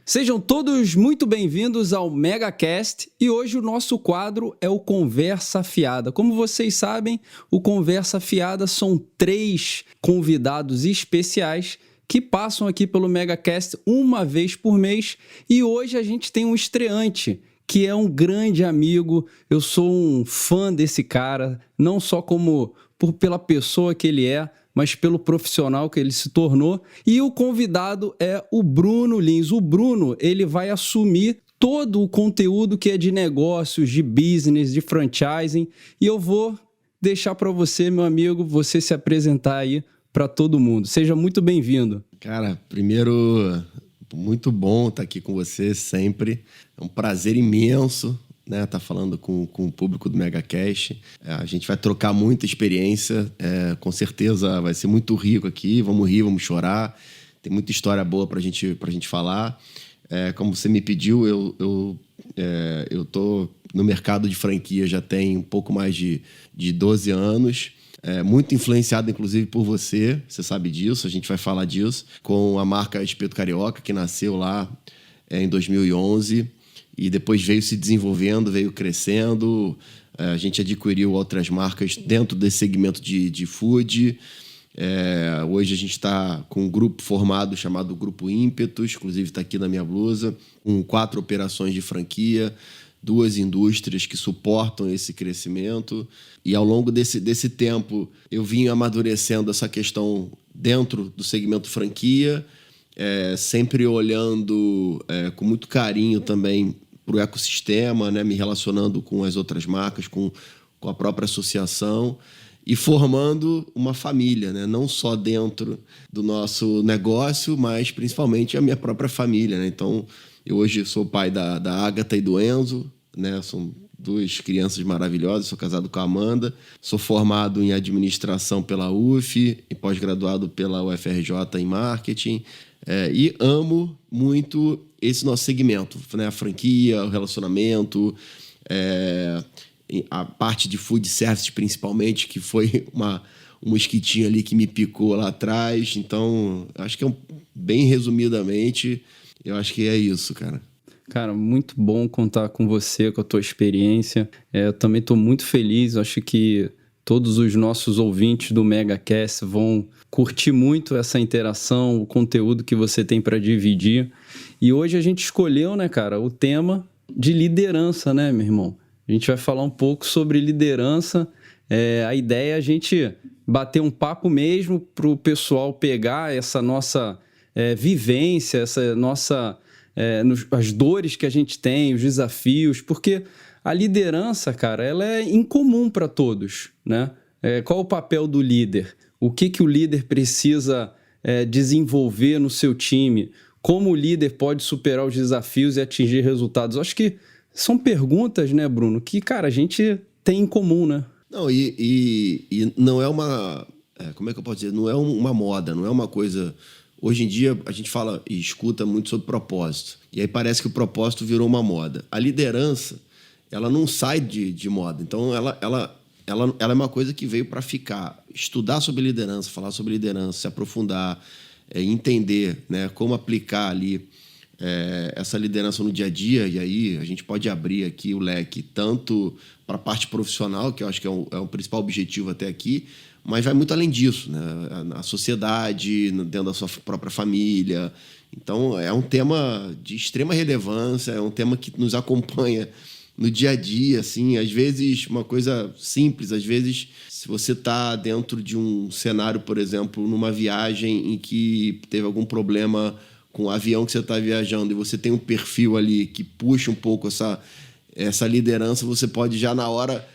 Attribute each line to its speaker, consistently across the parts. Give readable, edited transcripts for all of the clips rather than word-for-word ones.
Speaker 1: Sejam todos muito bem-vindos ao MegaCast e hoje o nosso quadro é o Conversa Fiada. Como vocês sabem, o Conversa Fiada são 3 convidados especiais que passam aqui pelo MegaCast uma vez por mês e hoje a gente tem um estreante que é um grande amigo. Eu sou um fã desse cara, não só pela pessoa que ele é, mas pelo profissional que ele se tornou. E o convidado é o Bruno Lins. O Bruno, ele vai assumir todo o conteúdo que é de negócios, de business, de franchising. E eu vou deixar para você, meu amigo, você se apresentar aí para todo mundo. Seja muito bem-vindo.
Speaker 2: Cara, primeiro, muito bom estar aqui com você sempre. É um prazer imenso, né, tá falando com o público do MegaCast. A gente vai trocar muita experiência, com certeza vai ser muito rico aqui, vamos rir, vamos chorar, tem muita história boa pra gente falar. Como você me pediu, eu tô no mercado de franquia já tem um pouco mais de 12 anos, muito influenciado inclusive por você sabe disso, a gente vai falar disso, com a marca Espeto Carioca, que nasceu lá em 2011, e depois veio se desenvolvendo, veio crescendo. A gente adquiriu outras marcas dentro desse segmento de food. Hoje a gente está com um grupo formado chamado Grupo Ímpetos, inclusive está aqui na minha blusa, com 4 operações de franquia, 2 indústrias que suportam esse crescimento. E ao longo desse tempo eu vim amadurecendo essa questão dentro do segmento franquia, sempre olhando com muito carinho também para o ecossistema, né, me relacionando com as outras marcas, com a própria associação e formando uma família, né, não só dentro do nosso negócio, mas principalmente a minha própria família, né? Então, eu hoje sou pai da Ágata e do Enzo, né? São 2 crianças maravilhosas, sou casado com a Amanda, sou formado em administração pela UF e pós-graduado pela UFRJ em marketing, e amo muito esse nosso segmento, né? A franquia, o relacionamento, a parte de food service principalmente, que foi um mosquitinho ali que me picou lá atrás. Então, acho que bem resumidamente, eu acho que é isso, cara.
Speaker 1: Cara, muito bom contar com você, com a tua experiência. Eu também estou muito feliz, acho que todos os nossos ouvintes do MegaCast vão curtir muito essa interação, o conteúdo que você tem para dividir. E hoje a gente escolheu, né, cara, o tema de liderança, né, meu irmão? A gente vai falar um pouco sobre liderança. A ideia é a gente bater um papo mesmo para o pessoal pegar essa nossa vivência, essa nossa... as dores que a gente tem, os desafios, porque a liderança, cara, ela é incomum para todos, né? Qual o papel do líder? O que o líder precisa desenvolver no seu time? Como o líder pode superar os desafios e atingir resultados? Eu acho que são perguntas, né, Bruno, que, cara, a gente tem em comum, né?
Speaker 2: Não, e não é uma... como é que eu posso dizer? Não é uma moda, não é uma coisa... Hoje em dia, a gente fala e escuta muito sobre propósito. E aí parece que o propósito virou uma moda. A liderança, ela não sai de moda. Então, ela é uma coisa que veio para ficar. Estudar sobre liderança, falar sobre liderança, se aprofundar, entender, né, como aplicar ali essa liderança no dia a dia. E aí a gente pode abrir aqui o leque tanto para a parte profissional, que eu acho que é o principal objetivo até aqui, mas vai muito além disso, né? Na sociedade, dentro da sua própria família. Então, é um tema de extrema relevância, é um tema que nos acompanha no dia a dia, assim. Às vezes, uma coisa simples, às vezes, se você está dentro de um cenário, por exemplo, numa viagem em que teve algum problema com o avião que você está viajando e você tem um perfil ali que puxa um pouco essa liderança, você pode já na hora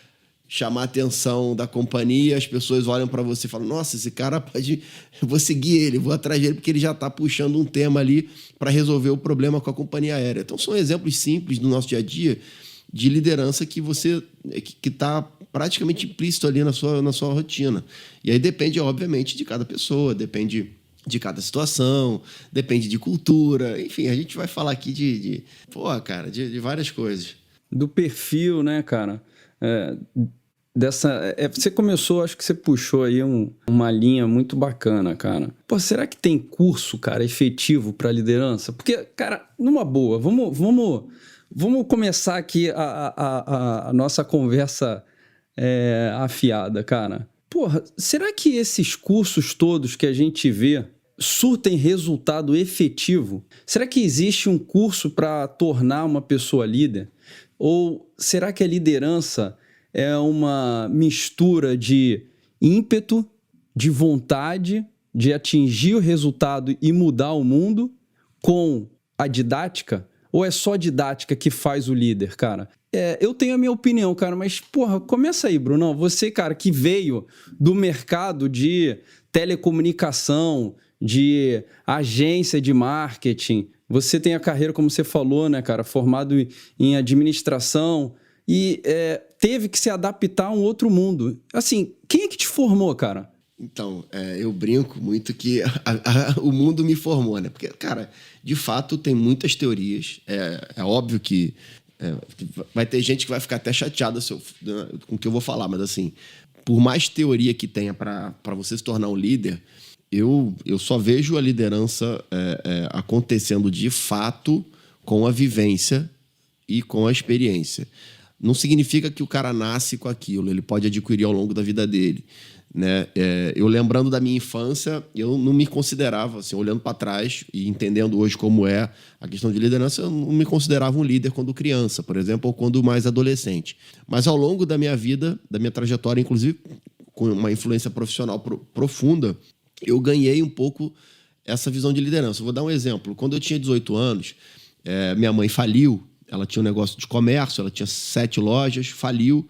Speaker 2: chamar a atenção da companhia, as pessoas olham para você e falam, nossa, esse cara pode... Eu vou seguir ele, vou atrás dele, porque ele já está puxando um tema ali para resolver o problema com a companhia aérea. Então, são exemplos simples do nosso dia a dia de liderança que está praticamente implícito ali na sua rotina. E aí depende, obviamente, de cada pessoa, depende de cada situação, depende de cultura. Enfim, a gente vai falar aqui de várias coisas.
Speaker 1: Do perfil, né, cara? Você começou, acho que você puxou aí uma linha muito bacana, cara. Pô, será que tem curso, cara, efetivo para liderança? Porque, cara, numa boa, vamos começar aqui a nossa conversa afiada, cara. Porra, será que esses cursos todos que a gente vê surtem resultado efetivo? Será que existe um curso para tornar uma pessoa líder? Ou será que a liderança é uma mistura de ímpeto, de vontade de atingir o resultado e mudar o mundo com a didática? Ou é só didática que faz o líder, cara? Eu tenho a minha opinião, cara, mas, porra, começa aí, Brunão. Você, cara, que veio do mercado de telecomunicação, de agência de marketing, você tem a carreira, como você falou, né, cara, formado em administração e teve que se adaptar a um outro mundo. Assim, quem é que te formou, cara?
Speaker 2: Então, eu brinco muito que o mundo me formou, né? Porque, cara, de fato, tem muitas teorias. É óbvio que vai ter gente que vai ficar até chateada com o que eu vou falar, mas, assim, por mais teoria que tenha para você se tornar um líder, eu só vejo a liderança acontecendo de fato com a vivência e com a experiência. Não significa que o cara nasce com aquilo, ele pode adquirir ao longo da vida dele, né? Eu lembrando da minha infância, eu não me considerava, assim, olhando para trás e entendendo hoje como é a questão de liderança, eu não me considerava um líder quando criança, por exemplo, ou quando mais adolescente. Mas ao longo da minha vida, da minha trajetória, inclusive com uma influência profissional profunda, eu ganhei um pouco essa visão de liderança. Eu vou dar um exemplo. Quando eu tinha 18 anos, minha mãe faliu. Ela tinha um negócio de comércio, ela tinha 7 lojas, faliu.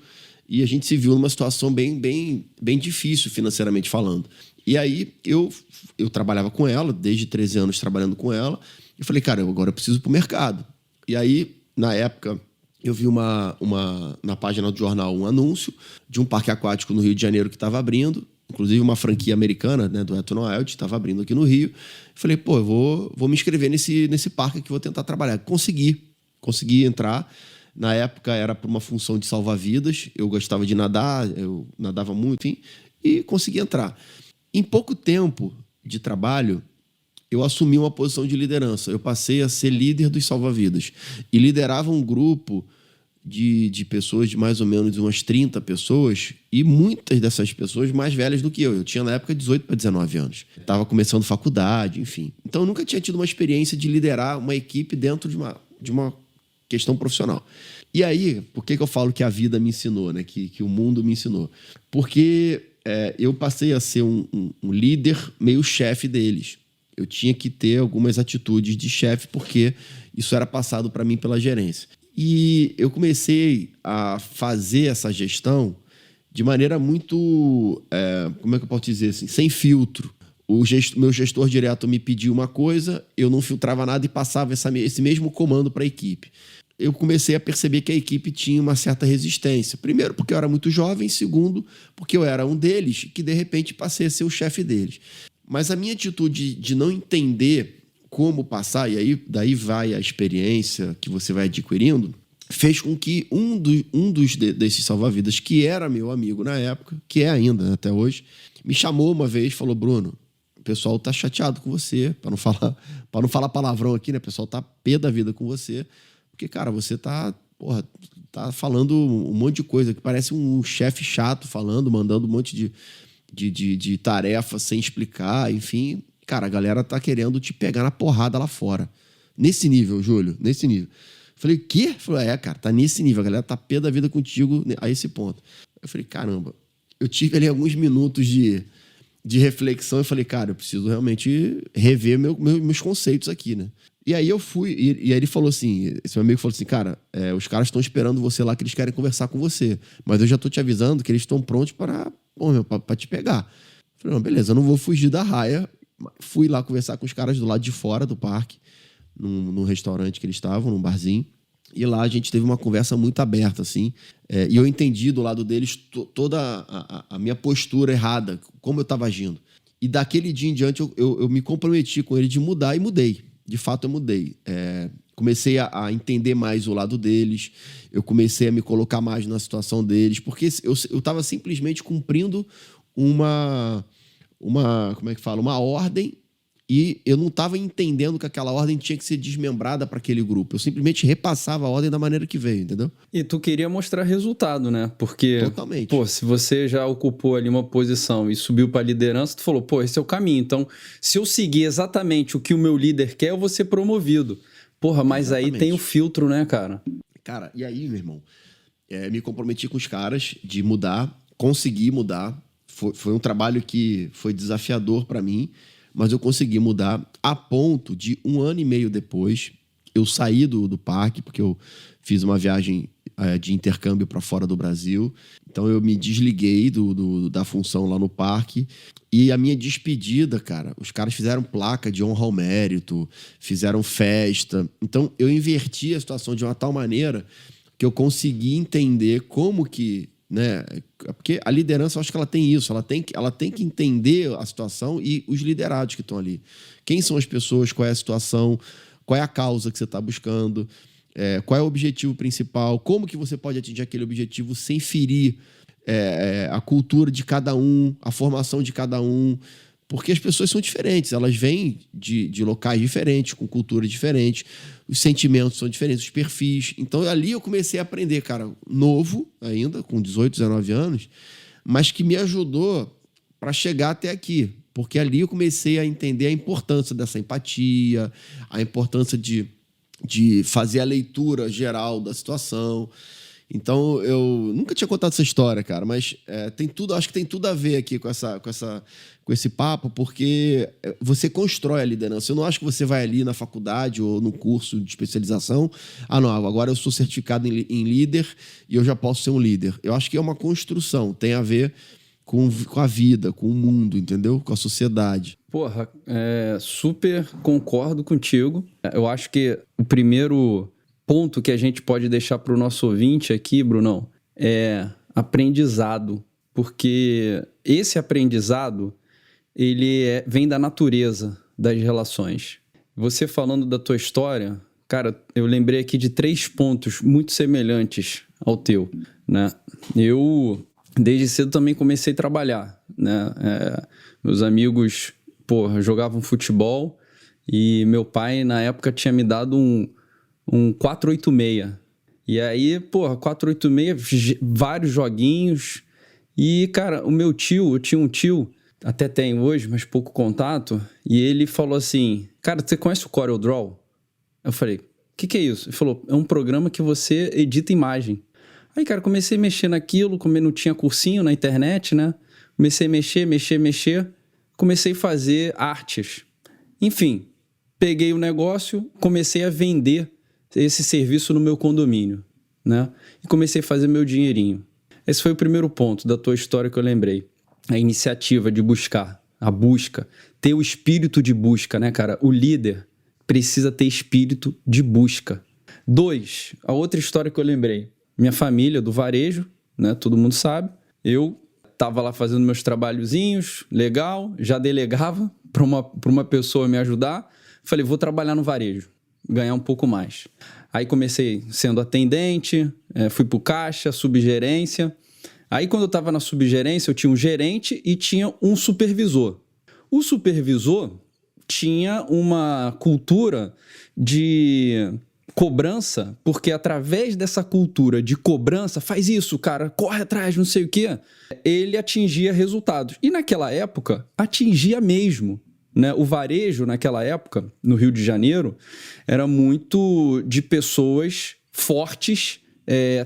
Speaker 2: E a gente se viu numa situação bem difícil, financeiramente falando. E aí eu trabalhava com ela, desde 13 anos trabalhando com ela. E falei, cara, agora eu preciso ir pro mercado. E aí, na época, eu vi na página do jornal um anúncio de um parque aquático no Rio de Janeiro que estava abrindo. Inclusive uma franquia americana, né, do Eto Noelt, estava abrindo aqui no Rio. Falei, pô, eu vou me inscrever nesse parque aqui, vou tentar trabalhar. Consegui entrar. Na época era para uma função de salva-vidas. Eu gostava de nadar, eu nadava muito, enfim, e consegui entrar. Em pouco tempo de trabalho, eu assumi uma posição de liderança. Eu passei a ser líder dos salva-vidas e liderava um grupo de pessoas, de mais ou menos umas 30 pessoas, e muitas dessas pessoas mais velhas do que eu. Eu tinha, na época, 18 para 19 anos. Estava começando faculdade, enfim. Então, eu nunca tinha tido uma experiência de liderar uma equipe dentro de uma questão profissional. E aí, por que eu falo que a vida me ensinou, né? Que o mundo me ensinou? Porque eu passei a ser um líder meio chefe deles. Eu tinha que ter algumas atitudes de chefe, porque isso era passado para mim pela gerência. E eu comecei a fazer essa gestão de maneira muito, como é que eu posso dizer assim, sem filtro. Meu gestor direto me pediu uma coisa, eu não filtrava nada e passava esse mesmo comando para a equipe. Eu comecei a perceber que a equipe tinha uma certa resistência. Primeiro, porque eu era muito jovem. Segundo, porque eu era um deles que, de repente, passei a ser o chefe deles. Mas a minha atitude de não entender como passar, e aí daí vai a experiência que você vai adquirindo, fez com que desses salva-vidas, que era meu amigo na época, que é ainda, né, até hoje, me chamou uma vez e falou, Bruno, o pessoal tá chateado com você, para não falar palavrão aqui, né? O pessoal tá pé da vida com você, porque, cara, você tá falando um monte de coisa, que parece um chefe chato mandando um monte de tarefa sem explicar, enfim. Cara, a galera tá querendo te pegar na porrada lá fora. Nesse nível, Júlio, nesse nível. Falei, o quê? Falei, cara, tá nesse nível, a galera tá pé da vida contigo a esse ponto. Eu falei, caramba, eu tive ali alguns minutos de reflexão e falei, cara, eu preciso realmente rever meus conceitos aqui, né? E aí eu fui, e aí ele falou assim, esse meu amigo falou assim, cara, os caras estão esperando você lá, que eles querem conversar com você, mas eu já tô te avisando que eles estão prontos para te pegar. Eu falei, não, beleza, eu não vou fugir da raia. Fui lá conversar com os caras do lado de fora do parque, num restaurante que eles estavam, num barzinho, e lá a gente teve uma conversa muito aberta, assim, e eu entendi do lado deles toda a minha postura errada, como eu estava agindo. E daquele dia em diante eu me comprometi com ele de mudar, e mudei. De fato, eu mudei. comecei a entender mais o lado deles, eu comecei a me colocar mais na situação deles, porque eu estava simplesmente cumprindo como é que fala? Uma ordem, e eu não estava entendendo que aquela ordem tinha que ser desmembrada para aquele grupo. Eu simplesmente repassava a ordem da maneira que veio, entendeu?
Speaker 1: E tu queria mostrar resultado, né? Porque,
Speaker 2: Totalmente.
Speaker 1: pô, se você já ocupou ali uma posição e subiu para liderança, tu falou, pô, esse é o caminho. Então, se eu seguir exatamente o que o meu líder quer, eu vou ser promovido. Porra, mas
Speaker 2: Exatamente.
Speaker 1: aí tem o filtro, né, cara?
Speaker 2: Cara, e aí, meu irmão, me comprometi com os caras de mudar, consegui mudar. Foi um trabalho que foi desafiador para mim, mas eu consegui mudar a ponto de 1 ano e meio depois eu saí do parque, porque eu fiz uma viagem de intercâmbio para fora do Brasil. Então eu me desliguei da função lá no parque. E a minha despedida, cara, os caras fizeram placa de honra ao mérito, fizeram festa. Então eu inverti a situação de uma tal maneira que eu consegui entender como que, né? Porque a liderança, eu acho que ela tem isso, ela tem que entender a situação e os liderados que estão ali. Quem são as pessoas, qual é a situação, qual é a causa que você está buscando, qual é o objetivo principal, como que você pode atingir aquele objetivo sem ferir a cultura de cada um, a formação de cada um, porque as pessoas são diferentes, elas vêm de locais diferentes, com culturas diferentes, os sentimentos são diferentes, os perfis. Então, ali eu comecei a aprender, cara, novo ainda, com 18, 19 anos, mas que me ajudou para chegar até aqui, porque ali eu comecei a entender a importância dessa empatia, a importância de fazer a leitura geral da situação. Então, eu nunca tinha contado essa história, cara, mas acho que tem tudo a ver aqui com esse papo, porque você constrói a liderança. Eu não acho que você vai ali na faculdade ou no curso de especialização, não, agora eu sou certificado em líder e eu já posso ser um líder. Eu acho que é uma construção, tem a ver com a vida, com o mundo, entendeu? Com a sociedade.
Speaker 1: Porra, super concordo contigo. Eu acho que o primeiro ponto que a gente pode deixar para o nosso ouvinte aqui, Brunão, é aprendizado. Porque esse aprendizado, ele vem da natureza das relações. Você falando da tua história, cara, eu lembrei aqui de 3 pontos muito semelhantes ao teu, né? Eu, desde cedo, também comecei a trabalhar, né? Meus amigos, porra, jogavam futebol e meu pai, na época, tinha me dado um 486. E aí, porra, 486, vários joguinhos. E, cara, eu tinha um tio, até tem hoje, mas pouco contato, e ele falou assim, cara, você conhece o CorelDRAW? Eu falei, o que é isso? Ele falou, é um programa que você edita imagem. Aí, cara, comecei a mexer naquilo, como não tinha cursinho na internet, né? Comecei a mexer, comecei a fazer artes. Enfim, peguei o negócio, comecei a vender esse serviço no meu condomínio, né? E comecei a fazer meu dinheirinho. Esse foi o primeiro ponto da tua história que eu lembrei. A iniciativa de buscar, a busca, ter o espírito de busca, né, cara? O líder precisa ter espírito de busca. 2, a outra história que eu lembrei. Minha família do varejo, né? Todo mundo sabe. Eu estava lá fazendo meus trabalhozinhos, legal, já delegava para uma pessoa me ajudar. Falei, vou trabalhar no varejo, ganhar um pouco mais. Aí comecei sendo atendente, fui para o caixa, subgerência. Aí quando eu estava na subgerência, eu tinha um gerente e tinha um supervisor. O supervisor tinha uma cultura de cobrança, porque através dessa cultura de cobrança, faz isso, cara, corre atrás, não sei o quê, ele atingia resultados. E naquela época, atingia mesmo. Né? O varejo, naquela época, no Rio de Janeiro, era muito de pessoas fortes,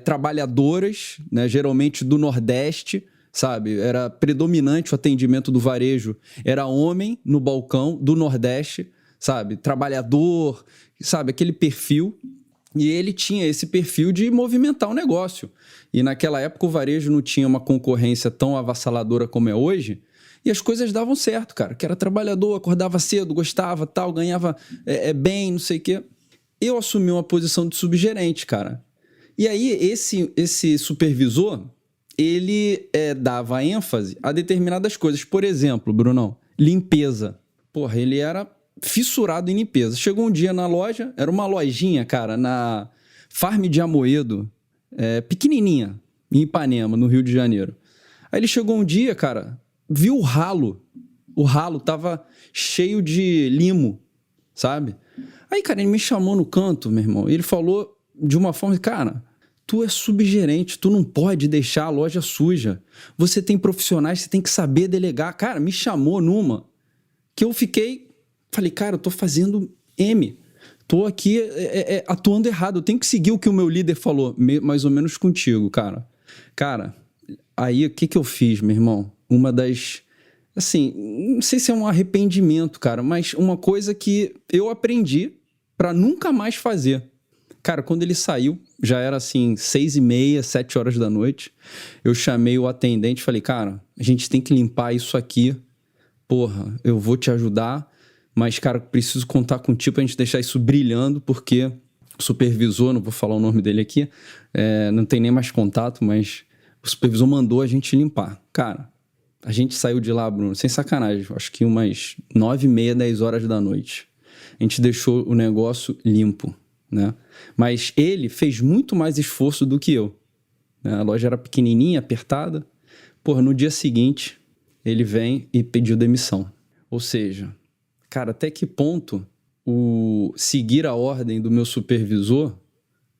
Speaker 1: trabalhadoras, né? Geralmente do Nordeste, sabe? Era predominante o atendimento do varejo. Era homem no balcão do Nordeste, sabe? Trabalhador, sabe? Aquele perfil. E ele tinha esse perfil de movimentar o negócio. E naquela época o varejo não tinha uma concorrência tão avassaladora como é hoje. E as coisas davam certo, cara. Que era trabalhador, acordava cedo, gostava, tal, ganhava bem, não sei o quê. Eu assumi uma posição de subgerente, cara. E aí esse supervisor, ele dava ênfase a determinadas coisas. Por exemplo, Brunão, limpeza. Porra, ele era fissurado em limpeza. Chegou um dia na loja, era uma lojinha, cara, na Farm de Amoedo, pequenininha, em Ipanema, no Rio de Janeiro. Aí ele chegou um dia, cara, viu o ralo tava cheio de limo, sabe? Aí, cara, ele me chamou no canto, meu irmão, e ele falou de uma forma, cara, tu é subgerente, tu não pode deixar a loja suja. Você tem profissionais, você tem que saber delegar. Cara, me chamou numa que eu falei, cara, eu tô fazendo M. Tô aqui atuando errado. Eu tenho que seguir o que o meu líder falou, mais ou menos contigo, cara. Cara, aí o que eu fiz, meu irmão? Uma das... Assim, não sei se é um arrependimento, cara, mas uma coisa que eu aprendi pra nunca mais fazer. Cara, quando ele saiu, já era assim, 6h30, 7 horas da noite. Eu chamei o atendente e falei, cara, a gente tem que limpar isso aqui. Porra, eu vou te ajudar, mas, cara, preciso contar contigo pra gente deixar isso brilhando, porque o supervisor, não vou falar o nome dele aqui, não tem nem mais contato, mas o supervisor mandou a gente limpar. Cara, a gente saiu de lá, Bruno, sem sacanagem, acho que umas 9h30, 10 horas da noite. A gente deixou o negócio limpo, né? Mas ele fez muito mais esforço do que eu, né? A loja era pequenininha, apertada. Porra, no dia seguinte, ele vem e pediu demissão. Ou seja, cara, até que ponto o seguir a ordem do meu supervisor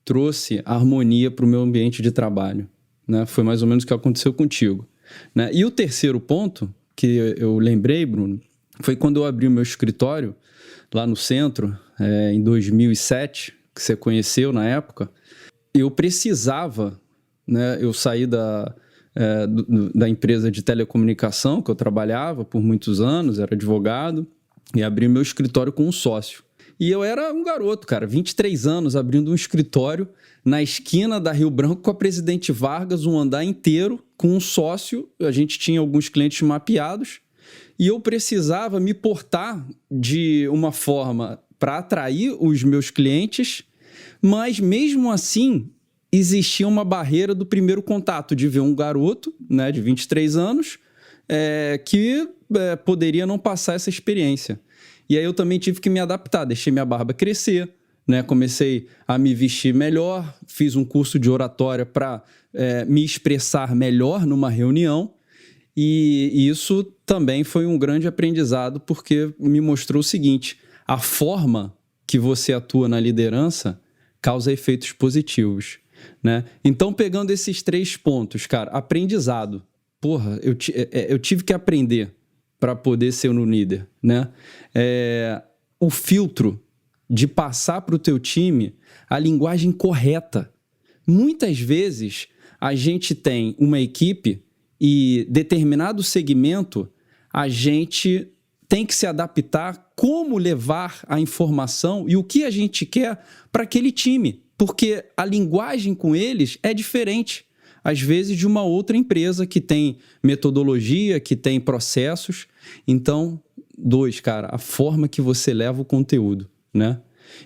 Speaker 1: trouxe harmonia para o meu ambiente de trabalho, né? Foi mais ou menos o que aconteceu contigo, né? E o terceiro ponto que eu lembrei, Bruno, foi quando eu abri o meu escritório lá no centro, em 2007, que você conheceu na época. Eu precisava, né? Eu saí da empresa de telecomunicação que eu trabalhava por muitos anos, era advogado, e abri meu escritório com um sócio. E eu era um garoto, cara, 23 anos, abrindo um escritório na esquina da Rio Branco com a Presidente Vargas, um andar inteiro, com um sócio. A gente tinha alguns clientes mapeados e eu precisava me portar de uma forma para atrair os meus clientes, mas mesmo assim existia uma barreira do primeiro contato, de ver um garoto, né, de 23 anos, que poderia não passar essa experiência. E aí eu também tive que me adaptar, deixei minha barba crescer, né? Comecei a me vestir melhor, fiz um curso de oratória para me expressar melhor numa reunião, e isso também foi um grande aprendizado, porque me mostrou o seguinte: a forma que você atua na liderança causa efeitos positivos, né? Então, pegando esses 3 pontos, cara, aprendizado. Porra, eu tive que aprender para poder ser um líder, né? O filtro de passar para o teu time a linguagem correta. Muitas vezes a gente tem uma equipe e determinado segmento a gente tem que se adaptar como levar a informação e o que a gente quer para aquele time, porque a linguagem com eles é diferente, às vezes, de uma outra empresa que tem metodologia, que tem processos. Então, 2, cara, a forma que você leva o conteúdo, né?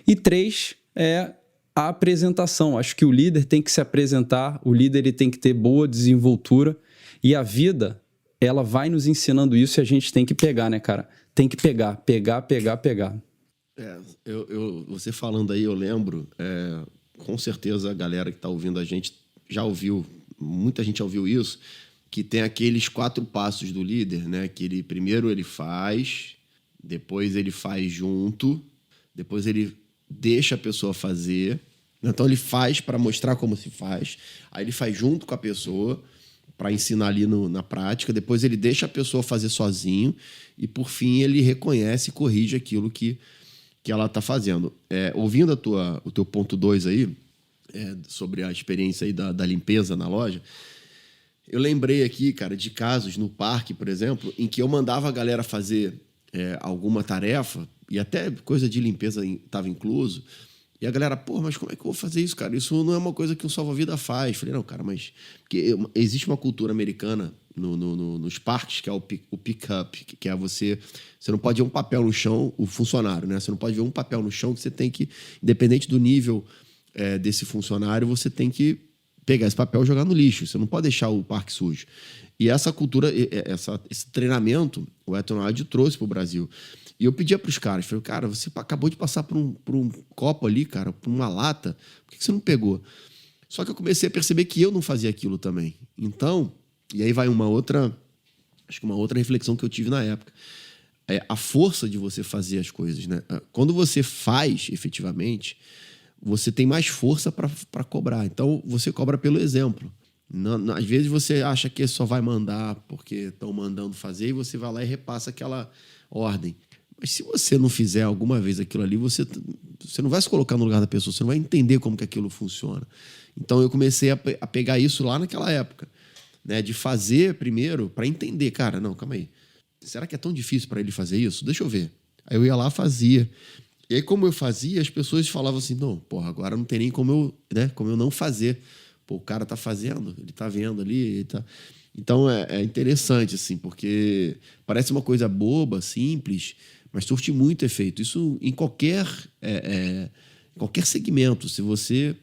Speaker 1: E 3 é a apresentação. Acho que o líder tem que se apresentar, o líder ele tem que ter boa desenvoltura, e a vida, ela vai nos ensinando isso e a gente tem que pegar, né, cara? Tem que pegar.
Speaker 2: Você falando aí, eu lembro, com certeza a galera que está ouvindo a gente já ouviu, muita gente já ouviu isso, que tem aqueles 4 passos do líder, né? Que ele primeiro ele faz, depois ele faz junto, depois ele deixa a pessoa fazer. Então ele faz para mostrar como se faz, aí ele faz junto com a pessoa para ensinar ali na prática, depois ele deixa a pessoa fazer sozinho e, por fim, ele reconhece e corrige aquilo que ela está fazendo. Ouvindo o teu ponto 2 aí, sobre a experiência aí da limpeza na loja, eu lembrei aqui, cara, de casos no parque, por exemplo, em que eu mandava a galera fazer alguma tarefa, e até coisa de limpeza estava incluso, e a galera, pô, mas como é que eu vou fazer isso, cara? Isso não é uma coisa que um salva-vida faz. Falei, não, cara, mas... Porque existe uma cultura americana nos parques, que é o pick-up, que é você não pode ver um papel no chão, o funcionário, né? Você não pode ver um papel no chão que você tem que, independente do nível desse funcionário, você tem que pegar esse papel e jogar no lixo. Você não pode deixar o parque sujo. E essa cultura, esse treinamento, o Eternal trouxe para o Brasil. E eu pedia para os caras, falei, cara, você acabou de passar por um copo ali, cara, por uma lata, por que você não pegou? Só que eu comecei a perceber que eu não fazia aquilo também. Então, e aí vai acho que uma outra reflexão que eu tive na época. É a força de você fazer as coisas, né? Quando você faz, efetivamente, você tem mais força para cobrar. Então, você cobra pelo exemplo. Às vezes você acha que só vai mandar porque estão mandando fazer e você vai lá e repassa aquela ordem. Mas se você não fizer alguma vez aquilo ali, você não vai se colocar no lugar da pessoa, você não vai entender como que aquilo funciona. Então eu comecei a pegar isso lá naquela época, né? De fazer primeiro para entender. Cara, não, calma aí. Será que é tão difícil para ele fazer isso? Deixa eu ver. Aí eu ia lá, fazia. E aí, como eu fazia, as pessoas falavam assim, não, porra, agora não tem nem como eu não fazer. Pô, o cara tá fazendo, ele tá vendo ali. Ele tá... Então, é interessante, assim, porque parece uma coisa boba, simples, mas surte muito efeito. Isso em qualquer segmento. Se você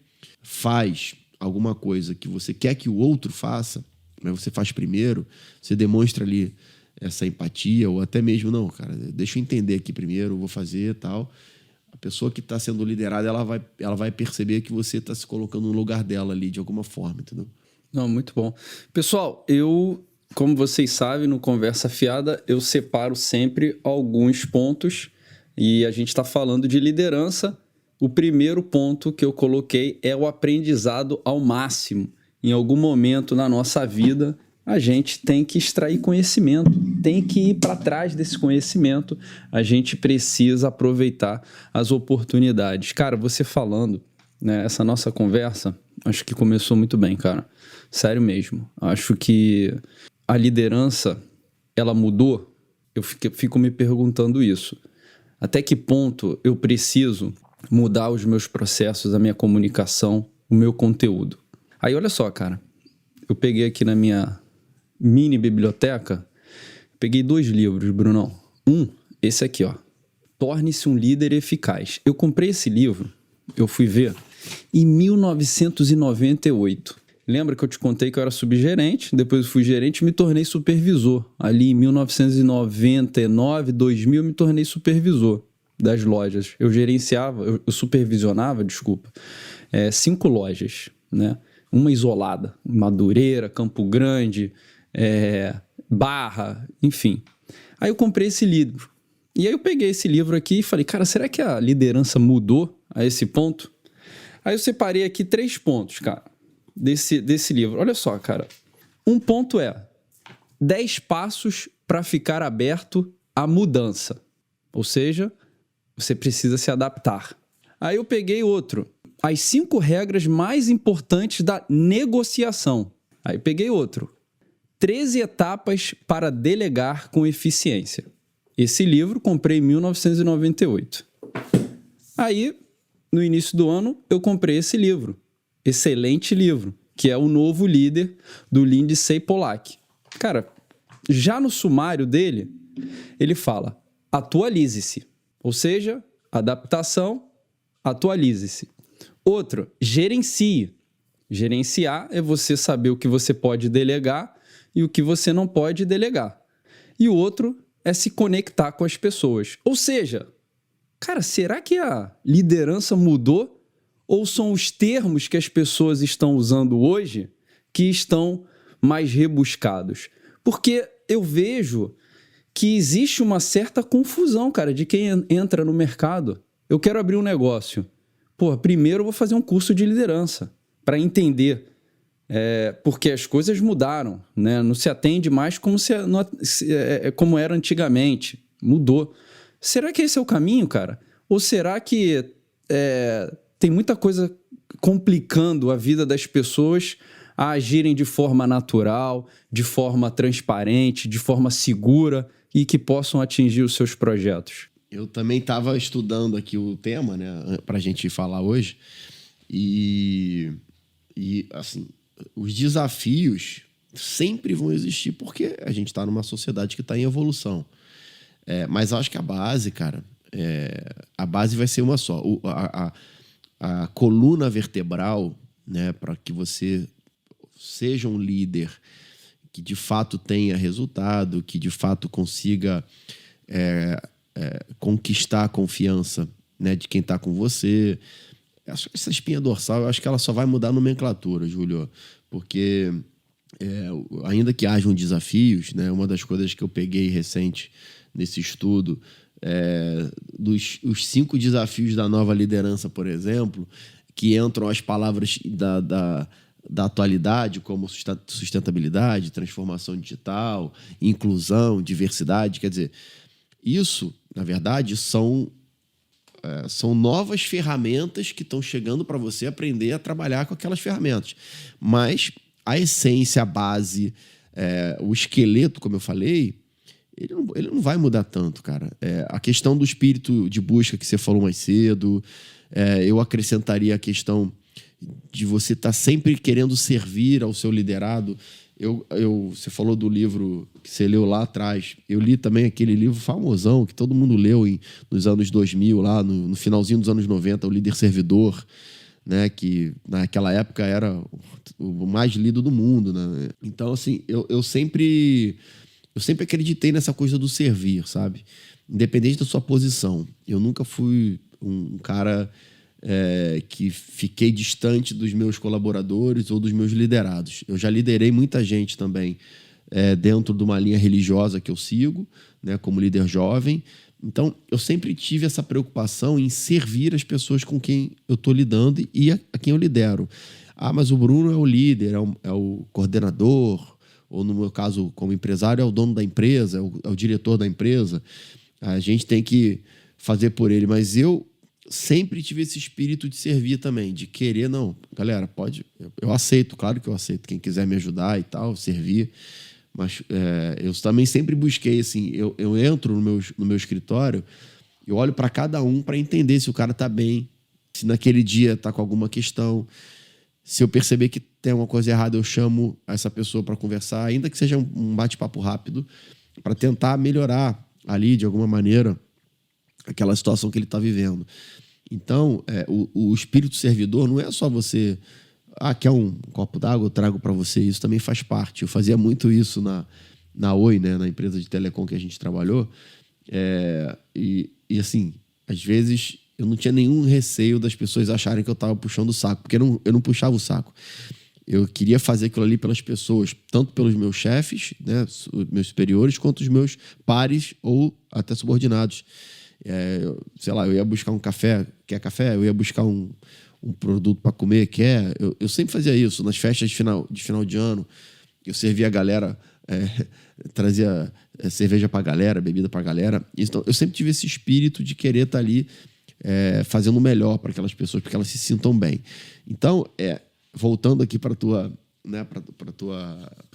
Speaker 2: faz alguma coisa que você quer que o outro faça, mas você faz primeiro, você demonstra ali essa empatia, ou até mesmo, não, cara, deixa eu entender aqui primeiro, eu vou fazer e tal. A pessoa que está sendo liderada, ela vai perceber que você está se colocando no lugar dela ali, de alguma forma, entendeu?
Speaker 1: Não, muito bom. Pessoal, como vocês sabem, no Conversa Fiada, eu separo sempre alguns pontos e a gente está falando de liderança. O primeiro ponto que eu coloquei é o aprendizado ao máximo. Em algum momento na nossa vida, a gente tem que extrair conhecimento, tem que ir para trás desse conhecimento, a gente precisa aproveitar as oportunidades. Cara, você falando, né, essa nossa conversa, acho que começou muito bem, cara. Sério mesmo. Acho que a liderança, ela mudou. Eu fico me perguntando isso. Até que ponto eu preciso mudar os meus processos, a minha comunicação, o meu conteúdo? Aí, olha só, cara. Eu peguei aqui na minha mini biblioteca, peguei 2 livros, Brunão. Esse aqui, ó. Torne-se um líder eficaz. Eu comprei esse livro, eu fui ver, em 1998. Lembra que eu te contei que eu era subgerente, depois eu fui gerente e me tornei supervisor. Ali em 1999, 2000, me tornei supervisor das lojas. Eu supervisionava, 5 lojas, né? Uma isolada, Madureira, Campo Grande, Barra, enfim. Aí eu comprei esse livro. E aí eu peguei esse livro aqui e falei, cara, será que a liderança mudou a esse ponto? Aí eu separei aqui 3 pontos, cara, desse livro. Olha só, cara. Um ponto é 10 passos para ficar aberto à mudança. Ou seja, você precisa se adaptar. Aí eu peguei outro. As 5 regras mais importantes da negociação. Aí peguei outro. 13 etapas para delegar com eficiência. Esse livro comprei em 1998. Aí, no início do ano, eu comprei esse livro. Excelente livro, que é O Novo Líder, do Lindsay Pollack. Cara, já no sumário dele, ele fala, atualize-se. Ou seja, adaptação, atualize-se. Outro, gerencie. Gerenciar é você saber o que você pode delegar e o que você não pode delegar. E o outro é se conectar com as pessoas. Ou seja, cara, será que a liderança mudou? Ou são os termos que as pessoas estão usando hoje que estão mais rebuscados? Porque eu vejo que existe uma certa confusão, cara, de quem entra no mercado. Eu quero abrir um negócio. Pô, primeiro eu vou fazer um curso de liderança para entender, porque as coisas mudaram, né? Não se atende mais como era antigamente, mudou. Será que esse é o caminho, cara? Ou será que tem muita coisa complicando a vida das pessoas a agirem de forma natural, de forma transparente, de forma segura e que possam atingir os seus projetos?
Speaker 2: Eu também estava estudando aqui o tema, né, para a gente falar hoje, e assim, os desafios sempre vão existir porque a gente está numa sociedade que está em evolução. Mas acho que a base, cara, a base vai ser uma só. A coluna vertebral, né, para que você seja um líder que de fato tenha resultado, que de fato consiga conquistar a confiança, né, de quem está com você. Essa espinha dorsal, eu acho que ela só vai mudar a nomenclatura, Júlio, porque ainda que hajam desafios, né, uma das coisas que eu peguei recente nesse estudo, os 5 desafios da nova liderança, por exemplo, que entram as palavras da atualidade, como sustentabilidade, transformação digital, inclusão, diversidade. Quer dizer, isso, na verdade, são novas ferramentas que estão chegando para você aprender a trabalhar com aquelas ferramentas. Mas a essência, a base, o esqueleto, como eu falei, ele não vai mudar tanto, cara. A questão do espírito de busca que você falou mais cedo, eu acrescentaria a questão de você estar sempre querendo servir ao seu liderado. Você falou do livro que você leu lá atrás. Eu li também aquele livro famosão que todo mundo leu nos anos 2000, lá no finalzinho dos anos 90, O Líder Servidor, né, que naquela época era o mais lido do mundo, né? Então, assim, eu sempre acreditei nessa coisa do servir, sabe? Independente da sua posição. Eu nunca fui um cara que fiquei distante dos meus colaboradores ou dos meus liderados. Eu já liderei muita gente também dentro de uma linha religiosa que eu sigo, né, como líder jovem. Então, eu sempre tive essa preocupação em servir as pessoas com quem eu estou lidando e a quem eu lidero. Ah, mas o Bruno é o líder, é o coordenador, ou no meu caso, como empresário, é o dono da empresa, é o diretor da empresa. A gente tem que fazer por ele. Mas eu sempre tive esse espírito de servir também, de querer, não, galera, pode, eu aceito, claro que eu aceito, quem quiser me ajudar e tal, servir, mas eu também sempre busquei, assim, eu entro no meu escritório, eu olho para cada um para entender se o cara tá bem, se naquele dia tá com alguma questão, se eu perceber que tem alguma coisa errada, eu chamo essa pessoa para conversar, ainda que seja um bate-papo rápido, para tentar melhorar ali, de alguma maneira, aquela situação que ele está vivendo. Então, o espírito servidor não é só você... quer um copo d'água? Eu trago para você. Isso também faz parte. Eu fazia muito isso na Oi, né, na empresa de telecom que a gente trabalhou. E assim, às vezes eu não tinha nenhum receio das pessoas acharem que eu estava puxando o saco, porque eu não puxava o saco. Eu queria fazer aquilo ali pelas pessoas, tanto pelos meus chefes, né, meus superiores, quanto os meus pares ou até subordinados. Sei lá, eu ia buscar um café, quer café? Eu ia buscar um produto para comer, quer? Eu sempre fazia isso, nas festas de final de ano, eu servia a galera, trazia cerveja para a galera, bebida para a galera. Então, eu sempre tive esse espírito de querer estar ali fazendo o melhor para aquelas pessoas, para que elas se sintam bem. Então, voltando aqui para o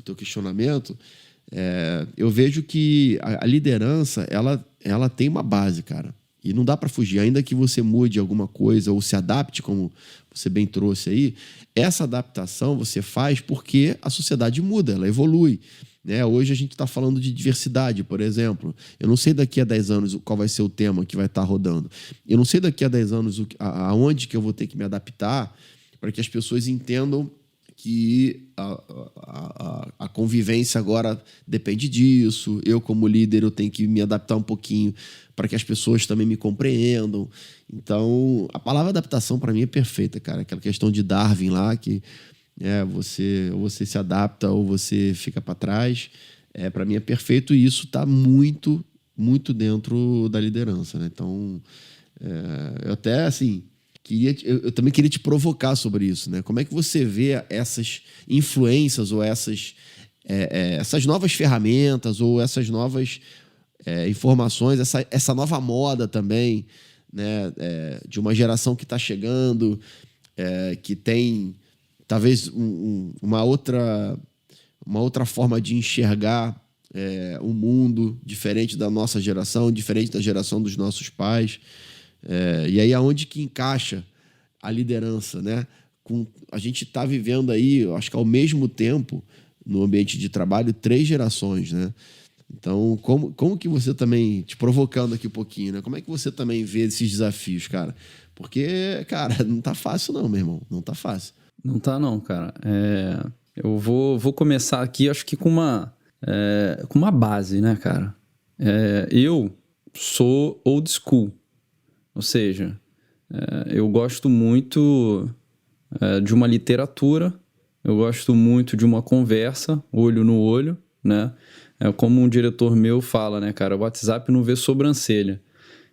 Speaker 2: teu questionamento, eu vejo que a liderança, ela tem uma base, cara. E não dá para fugir. Ainda que você mude alguma coisa ou se adapte, como você bem trouxe aí, essa adaptação você faz porque a sociedade muda, ela evolui. Né? Hoje a gente está falando de diversidade, por exemplo. Eu não sei daqui a 10 anos qual vai ser o tema que vai estar rodando. Eu não sei daqui a 10 anos aonde que eu vou ter que me adaptar para que as pessoas entendam que a convivência agora depende disso. Eu, como líder, eu tenho que me adaptar um pouquinho para que as pessoas também me compreendam. Então, a palavra adaptação, para mim, é perfeita, cara. Aquela questão de Darwin lá, que ou você se adapta ou você fica para trás. Para mim, é perfeito e isso está muito, muito dentro da liderança, né? Então, eu até, assim... Eu também queria te provocar sobre isso, né? Como é que você vê essas influências ou essas novas ferramentas ou essas novas informações, essa nova moda também, né? De uma geração que está chegando, que tem talvez uma outra forma de enxergar o mundo diferente da nossa geração, diferente da geração dos nossos pais. E aí aonde que encaixa a liderança, né? A gente está vivendo aí, eu acho que ao mesmo tempo, no ambiente de trabalho, 3 gerações, né? Então, como que você também, te provocando aqui um pouquinho, né? Como é que você também vê esses desafios, cara? Porque, cara, não tá fácil não, meu irmão. Não tá fácil.
Speaker 1: Não tá não, cara. Eu vou começar aqui, acho que com uma base, né, cara? Eu sou old school. Ou seja, eu gosto muito de uma literatura, eu gosto muito de uma conversa, olho no olho, né? Como um diretor meu fala, né, cara? O WhatsApp não vê sobrancelha.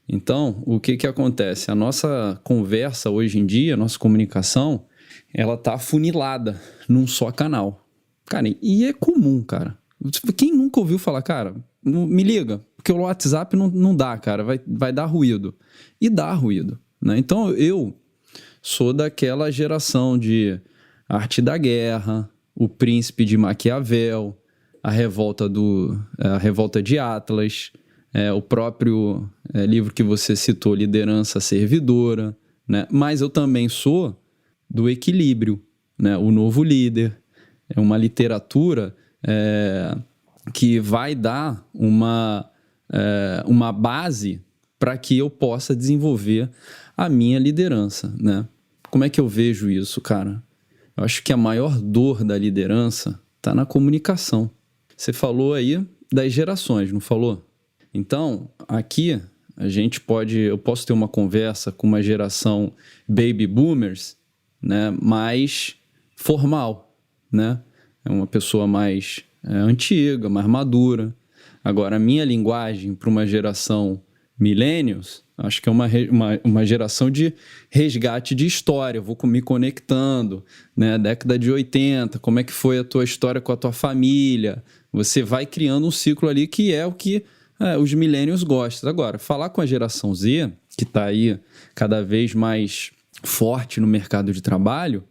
Speaker 1: Então, o que acontece? A nossa conversa hoje em dia, a nossa comunicação, ela tá afunilada num só canal. Cara, e é comum, cara. Quem nunca ouviu falar, cara, me liga, porque o WhatsApp não dá, cara, vai dar ruído. E dá ruído, né? Então, eu sou daquela geração de Arte da Guerra, O Príncipe de Maquiavel, a Revolta de Atlas, o próprio livro que você citou, Liderança Servidora, né? Mas eu também sou do Equilíbrio, né? O Novo Líder. É uma literatura que vai dar uma base para que eu possa desenvolver a minha liderança, né? Como é que eu vejo isso, cara? Eu acho que a maior dor da liderança está na comunicação. Você falou aí das gerações, não falou? Então, aqui eu posso ter uma conversa com uma geração baby boomers, né, mais formal, né? É uma pessoa mais antiga, mais madura. Agora, a minha linguagem para uma geração millennials, acho que é uma geração de resgate de história. Eu vou me conectando, né? Década de 80, como é que foi a tua história com a tua família? Você vai criando um ciclo ali que é o que os millennials gostam. Agora, falar com a geração Z, que está aí cada vez mais forte no mercado de trabalho,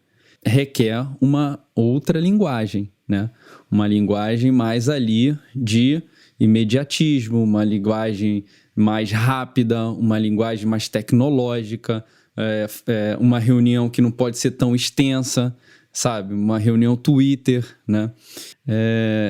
Speaker 1: requer uma outra linguagem, né? Uma linguagem mais ali de imediatismo, uma linguagem mais rápida, uma linguagem mais tecnológica, uma reunião que não pode ser tão extensa, sabe? Uma reunião Twitter, né?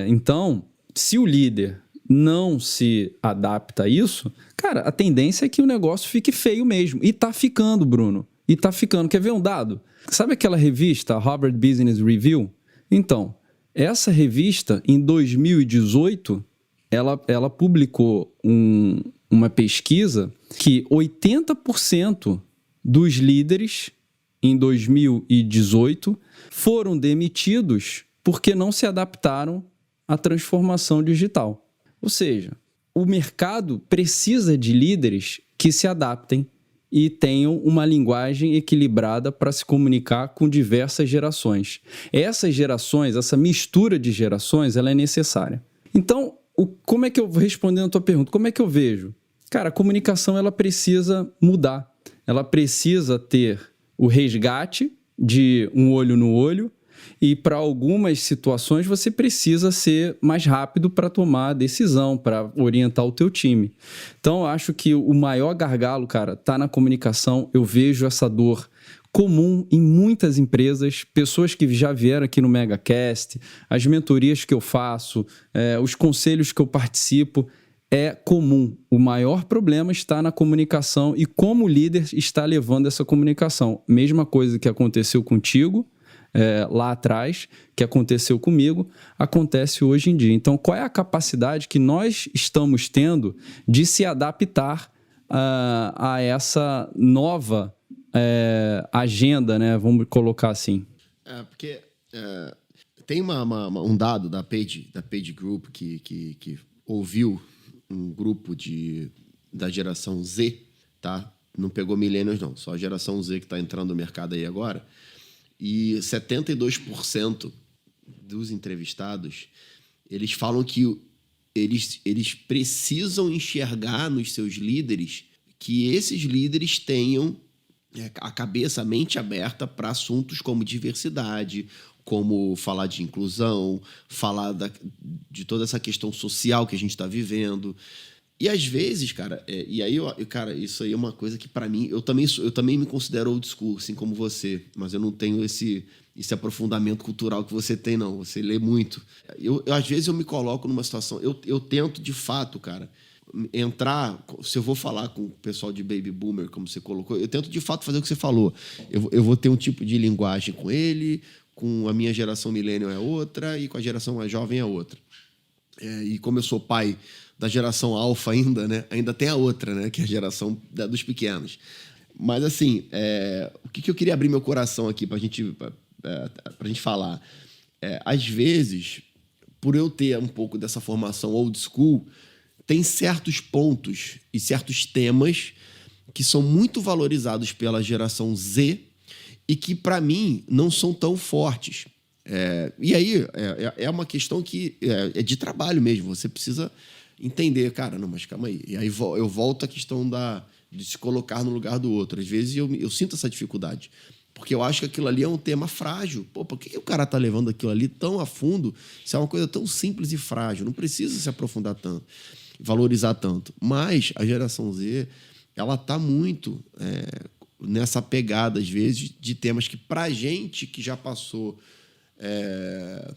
Speaker 1: Então, se o líder não se adapta a isso, cara, a tendência é que o negócio fique feio mesmo. E tá ficando, Bruno. E tá ficando. Quer ver um dado? Sabe aquela revista, a Harvard Business Review? Então, essa revista, em 2018, ela publicou uma pesquisa que 80% dos líderes em 2018 foram demitidos porque não se adaptaram à transformação digital. Ou seja, o mercado precisa de líderes que se adaptem e tenham uma linguagem equilibrada para se comunicar com diversas gerações. Essas gerações, essa mistura de gerações, ela é necessária. Então, como é que eu vou respondendo a tua pergunta? Como é que eu vejo? Cara, a comunicação ela precisa mudar. Ela precisa ter o resgate de um olho no olho e para algumas situações você precisa ser mais rápido para tomar a decisão, para orientar o teu time. Então, eu acho que o maior gargalo, cara, está na comunicação. Eu vejo essa dor comum em muitas empresas, pessoas que já vieram aqui no MegaCast, as mentorias que eu faço, os conselhos que eu participo, é comum. O maior problema está na comunicação e como o líder está levando essa comunicação. Mesma coisa que aconteceu contigo lá atrás, que aconteceu comigo, acontece hoje em dia. Então, qual é a capacidade que nós estamos tendo de se adaptar a essa nova agenda, né? Vamos colocar assim.
Speaker 2: Porque tem um dado da Page Group que ouviu um grupo da geração Z, tá? Não pegou millennials, não. Só a geração Z que está entrando no mercado aí agora. E 72% dos entrevistados, eles falam que eles precisam enxergar nos seus líderes que esses líderes tenham a cabeça, a mente aberta para assuntos como diversidade, como falar de inclusão, falar de toda essa questão social que a gente está vivendo. E às vezes, cara, cara, isso aí é uma coisa que para mim, eu também me considero old school, assim como você, mas eu não tenho esse aprofundamento cultural que você tem, não. Você lê muito. Às vezes eu me coloco numa situação, eu tento de fato, cara, entrar, se eu vou falar com o pessoal de baby boomer, como você colocou, eu tento de fato fazer o que você falou. Eu vou ter um tipo de linguagem com ele, com a minha geração millennial é outra e com a geração mais jovem é outra. E como eu sou pai da geração alfa ainda, né? Ainda tem a outra, né? Que é a geração dos pequenos. Mas, assim, o que eu queria abrir meu coração aqui pra gente falar? Às vezes, por eu ter um pouco dessa formação old school, tem certos pontos e certos temas que são muito valorizados pela geração Z e que, para mim, não são tão fortes. E aí, é uma questão que é de trabalho mesmo. Você precisa entender, cara, não, mas calma aí. E aí eu volto à questão de se colocar no lugar do outro. Às vezes eu sinto essa dificuldade, porque eu acho que aquilo ali é um tema frágil. Pô, por que o cara tá levando aquilo ali tão a fundo se é uma coisa tão simples e frágil? Não precisa se aprofundar tanto, valorizar tanto. Mas a geração Z, ela tá muito nessa pegada, às vezes, de temas que, pra gente que já passou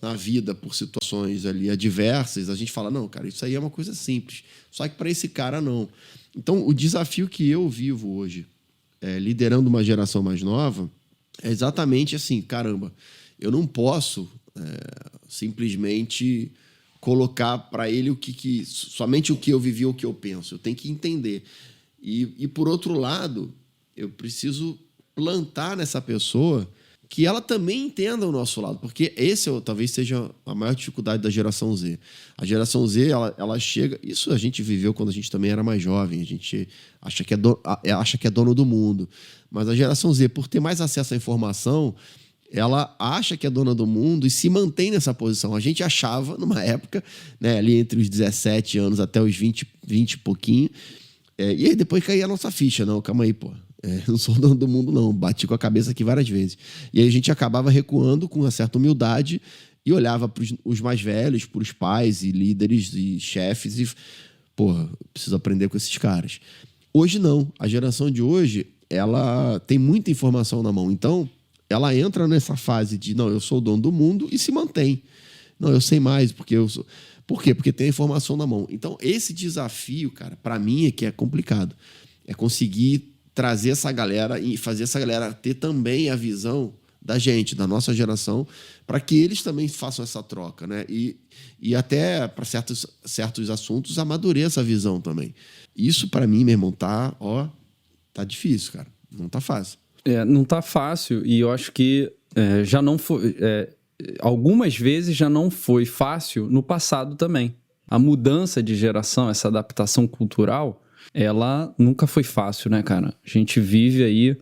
Speaker 2: na vida por situações ali adversas, a gente fala, não, cara, isso aí é uma coisa simples. Só que para esse cara, não. Então, o desafio que eu vivo hoje, liderando uma geração mais nova, é exatamente assim, caramba, eu não posso simplesmente colocar para ele somente o que eu vivi ou o que eu penso. Eu tenho que entender. E por outro lado, eu preciso plantar nessa pessoa que ela também entenda o nosso lado, porque esse talvez seja a maior dificuldade da geração Z. A geração Z, ela chega... Isso a gente viveu quando a gente também era mais jovem, a gente acha que é dono do mundo. Mas a geração Z, por ter mais acesso à informação, ela acha que é dona do mundo e se mantém nessa posição. A gente achava, numa época, né, ali entre os 17 anos até os 20 e pouquinho, e aí depois caía a nossa ficha. Não, calma aí, pô. Não sou dono do mundo, não. Bati com a cabeça aqui várias vezes. E aí a gente acabava recuando com uma certa humildade e olhava para os mais velhos, para os pais e líderes e chefes e, porra, preciso aprender com esses caras. Hoje não. A geração de hoje, ela tem muita informação na mão. Então, ela entra nessa fase de, não, eu sou o dono do mundo e se mantém. Não, eu sei mais, porque eu sou... Por quê? Porque tem a informação na mão. Então, esse desafio, cara, para mim é que é complicado. É conseguir trazer essa galera e fazer essa galera ter também a visão da gente, da nossa geração, para que eles também façam essa troca, né? E até para certos assuntos amadureça a visão também. Isso, para mim, meu irmão, tá difícil, cara. Não tá fácil.
Speaker 1: Não tá fácil e eu acho que já não foi... algumas vezes já não foi fácil no passado também. A mudança de geração, essa adaptação cultural, ela nunca foi fácil, né, cara? A gente vive aí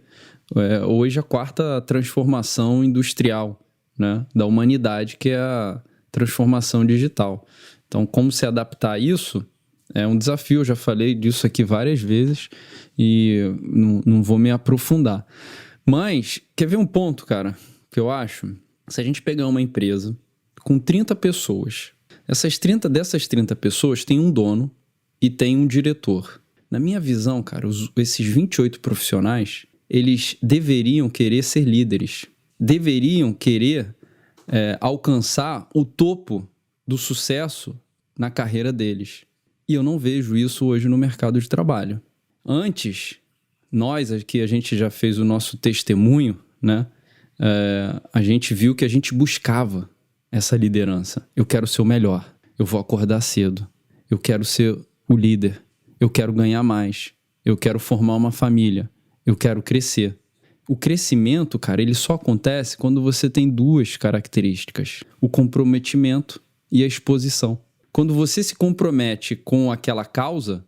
Speaker 1: hoje a quarta transformação industrial, né, da humanidade, que é a transformação digital. Então, como se adaptar a isso é um desafio. Eu já falei disso aqui várias vezes e não vou me aprofundar. Mas, quer ver um ponto, cara, que eu acho? Se a gente pegar uma empresa com 30 pessoas, dessas 30 pessoas tem um dono e tem um diretor. Na minha visão, cara, esses 28 profissionais, eles deveriam querer ser líderes. Deveriam querer alcançar o topo do sucesso na carreira deles. E eu não vejo isso hoje no mercado de trabalho. Antes, nós aqui, a gente já fez o nosso testemunho, né? A gente viu que a gente buscava essa liderança. Eu quero ser o melhor. Eu vou acordar cedo. Eu quero ser o líder. Eu quero ganhar mais. Eu quero formar uma família. Eu quero crescer. O crescimento, cara, ele só acontece quando você tem duas características: o comprometimento e a exposição. Quando você se compromete com aquela causa,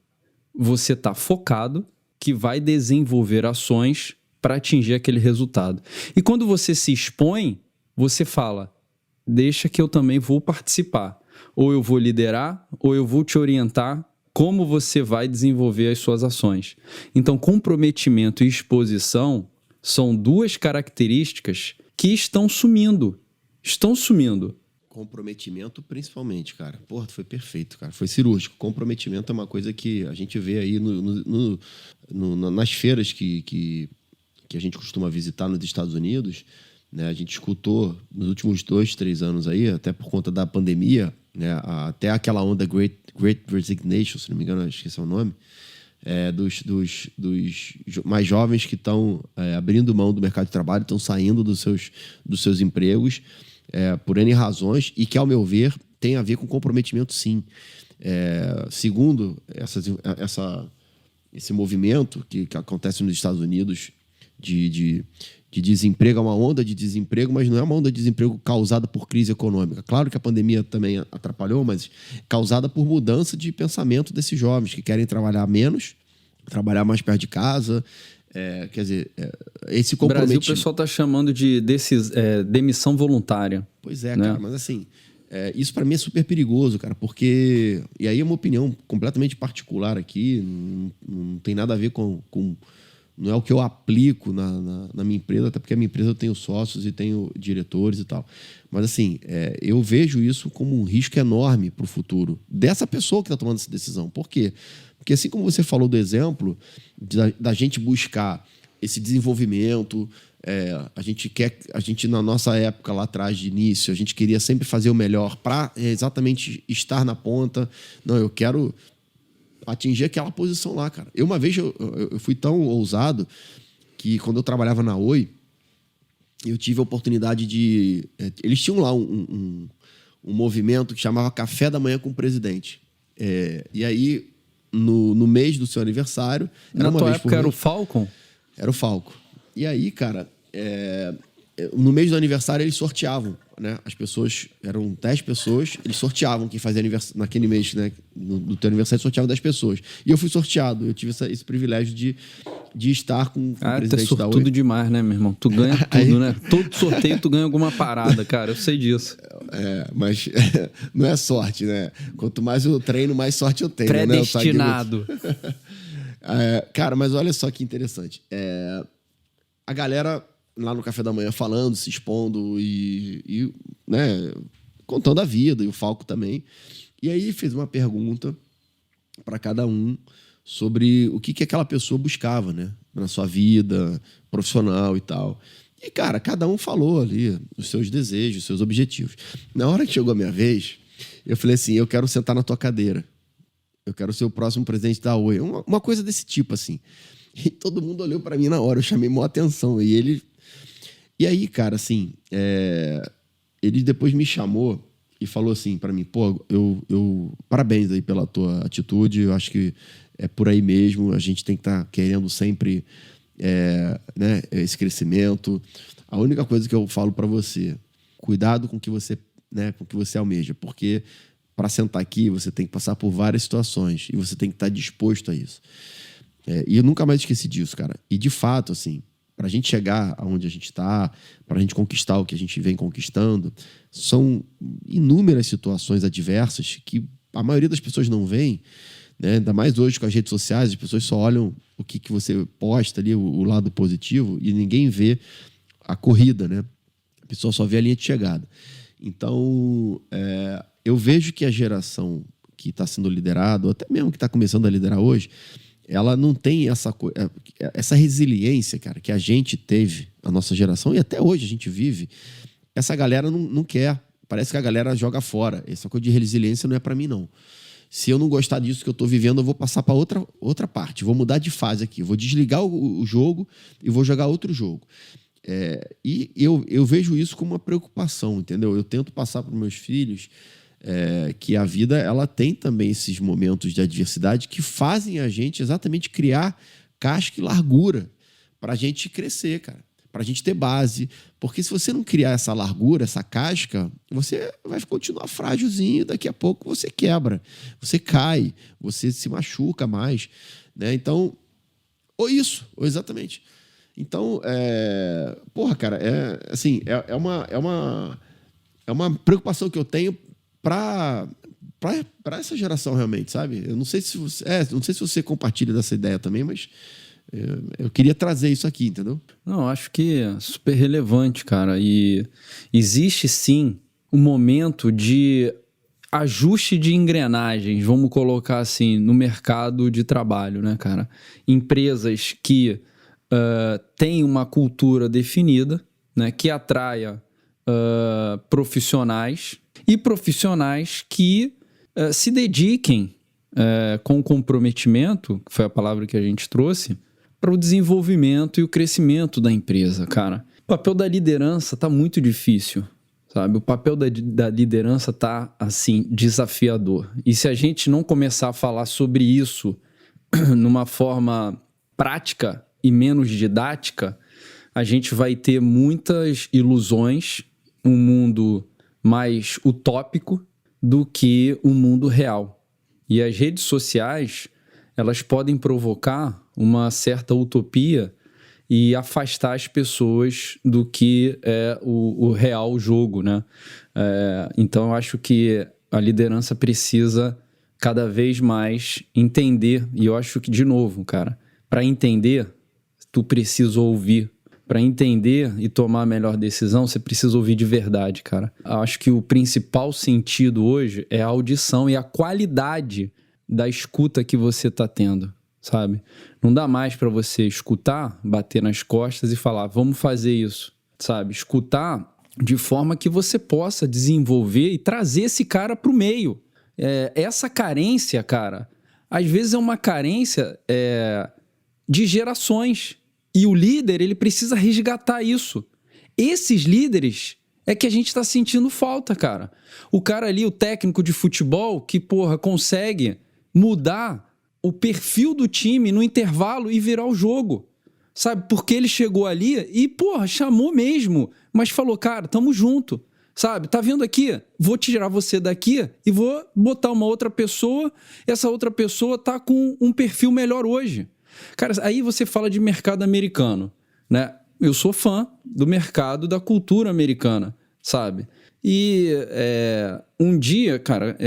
Speaker 1: você está focado que vai desenvolver ações para atingir aquele resultado. E quando você se expõe, você fala, deixa que eu também vou participar. Ou eu vou liderar, ou eu vou te orientar como você vai desenvolver as suas ações. Então, comprometimento e exposição são duas características que estão sumindo. Estão sumindo.
Speaker 2: Comprometimento, principalmente, cara. Porra, foi perfeito, cara. Foi cirúrgico. Comprometimento é uma coisa que a gente vê aí nas feiras que a gente costuma visitar nos Estados Unidos, né? A gente escutou nos últimos 2, 3 anos aí, até por conta da pandemia, né? Até aquela onda Great Resignation, se não me engano, esqueci o nome, dos mais jovens que estão abrindo mão do mercado de trabalho, estão saindo dos seus empregos por N razões, e que, ao meu ver, tem a ver com comprometimento, sim. Segundo esse movimento que acontece nos Estados Unidos de desemprego, é uma onda de desemprego, mas não é uma onda de desemprego causada por crise econômica. Claro que a pandemia também atrapalhou, mas causada por mudança de pensamento desses jovens que querem trabalhar menos, trabalhar mais perto de casa. Quer dizer, esse comprometimento...
Speaker 1: No Brasil, o pessoal está chamando de demissão voluntária.
Speaker 2: Pois é,
Speaker 1: né?
Speaker 2: cara, mas assim... isso para mim é super perigoso, cara, porque... E aí é uma opinião completamente particular aqui, não tem nada a ver com não é o que eu aplico na minha empresa, até porque a minha empresa eu tenho sócios e tenho diretores e tal. Mas assim, eu vejo isso como um risco enorme para o futuro dessa pessoa que está tomando essa decisão. Por quê? Porque assim como você falou do exemplo da gente buscar esse desenvolvimento... a gente na nossa época lá atrás de início, a gente queria sempre fazer o melhor para exatamente estar na ponta. Não, eu quero atingir aquela posição lá, cara. Uma vez eu fui tão ousado que quando eu trabalhava na Oi, eu tive a oportunidade de... Eles tinham lá um movimento que chamava Café da Manhã com o Presidente. E aí, no mês do seu aniversário...
Speaker 1: Na tua época era o Falcon?
Speaker 2: Era o Falcon. E aí, cara, no mês do aniversário eles sorteavam, né? As pessoas, eram 10 pessoas, eles sorteavam quem fazia aniversário naquele mês, né? No teu aniversário sorteavam 10 pessoas. E eu fui sorteado, eu tive esse privilégio de estar com o presidente da Oi.
Speaker 1: Tudo demais, né, meu irmão? Tu ganha tudo, né? Todo sorteio tu ganha alguma parada, cara, eu sei disso.
Speaker 2: Mas não é sorte, né? Quanto mais eu treino, mais sorte eu tenho.
Speaker 1: Predestinado.
Speaker 2: Né? Cara, mas olha só que interessante. A galera lá no café da manhã falando, se expondo e né, contando a vida, e o Falco também. E aí fez uma pergunta para cada um sobre o que aquela pessoa buscava, né, na sua vida profissional e tal. E, cara, cada um falou ali os seus desejos, os seus objetivos. Na hora que chegou a minha vez, eu falei assim, eu quero sentar na tua cadeira. Eu quero ser o próximo presidente da Oi. Uma coisa desse tipo, assim. E todo mundo olhou pra mim na hora, eu chamei maior atenção. E aí, cara, assim, ele depois me chamou e falou assim pra mim, pô, parabéns aí pela tua atitude, eu acho que é por aí mesmo, a gente tem que estar querendo sempre né, esse crescimento. A única coisa que eu falo pra você, cuidado com o que você, né, com o que você almeja, porque para sentar aqui você tem que passar por várias situações e você tem que estar disposto a isso. E eu nunca mais esqueci disso, cara. E, de fato, assim, para a gente chegar aonde a gente está, para a gente conquistar o que a gente vem conquistando, são inúmeras situações adversas que a maioria das pessoas não vê, né? Ainda mais hoje com as redes sociais, as pessoas só olham o que você posta ali, o lado positivo, e ninguém vê a corrida, né? A pessoa só vê a linha de chegada. Então, eu vejo que a geração que está sendo liderada, ou até mesmo que está começando a liderar hoje, ela não tem essa resiliência, cara, que a gente teve, a nossa geração, e até hoje a gente vive. Essa galera não quer. Parece que a galera joga fora. Essa coisa de resiliência não é para mim, não. Se eu não gostar disso que eu estou vivendo, eu vou passar para outra parte. Vou mudar de fase aqui. Vou desligar o jogo e vou jogar outro jogo. E eu vejo isso como uma preocupação, entendeu? Eu tento passar para os meus filhos que a vida ela tem também esses momentos de adversidade que fazem a gente exatamente criar casca e largura para a gente crescer, cara, para a gente ter base. Porque se você não criar essa largura, essa casca, você vai continuar frágilzinho, daqui a pouco você quebra, você cai, você se machuca mais, né? Então, ou exatamente. Então, porra, cara, assim, é uma preocupação que eu tenho para essa geração realmente, sabe? Eu não sei se você compartilha dessa ideia também, mas eu queria trazer isso aqui, entendeu?
Speaker 1: Não, acho que é super relevante, cara. E existe sim um momento de ajuste de engrenagens, vamos colocar assim, no mercado de trabalho, né, cara? Empresas que têm uma cultura definida, né, que atraia profissionais e profissionais que se dediquem com comprometimento, que foi a palavra que a gente trouxe, para o desenvolvimento e o crescimento da empresa, cara. O papel da liderança está muito difícil, sabe? O papel da liderança tá, assim, desafiador. E se a gente não começar a falar sobre isso numa forma prática e menos didática, a gente vai ter muitas ilusões, um mundo mais utópico do que um mundo real. E as redes sociais, elas podem provocar uma certa utopia e afastar as pessoas do que é o real jogo, né? Então, eu acho que a liderança precisa cada vez mais entender. E eu acho que, de novo, cara, para entender, tu precisa ouvir. Para entender e tomar a melhor decisão, você precisa ouvir de verdade, cara. Eu acho que o principal sentido hoje é a audição e a qualidade da escuta que você está tendo, sabe? Não dá mais para você escutar, bater nas costas e falar, vamos fazer isso, sabe? Escutar de forma que você possa desenvolver e trazer esse cara para o meio. Essa carência, cara, às vezes é uma carência de gerações. E o líder, ele precisa resgatar isso. Esses líderes é que a gente está sentindo falta, cara. O cara ali, o técnico de futebol, que, consegue mudar o perfil do time no intervalo e virar o jogo, sabe? Porque ele chegou ali e, chamou mesmo, mas falou, cara, tamo junto, sabe? Tá vendo aqui? Vou tirar você daqui e vou botar uma outra pessoa, essa outra pessoa tá com um perfil melhor hoje. Cara, aí você fala de mercado americano, né? Eu sou fã do mercado, da cultura americana, sabe? E um dia, cara,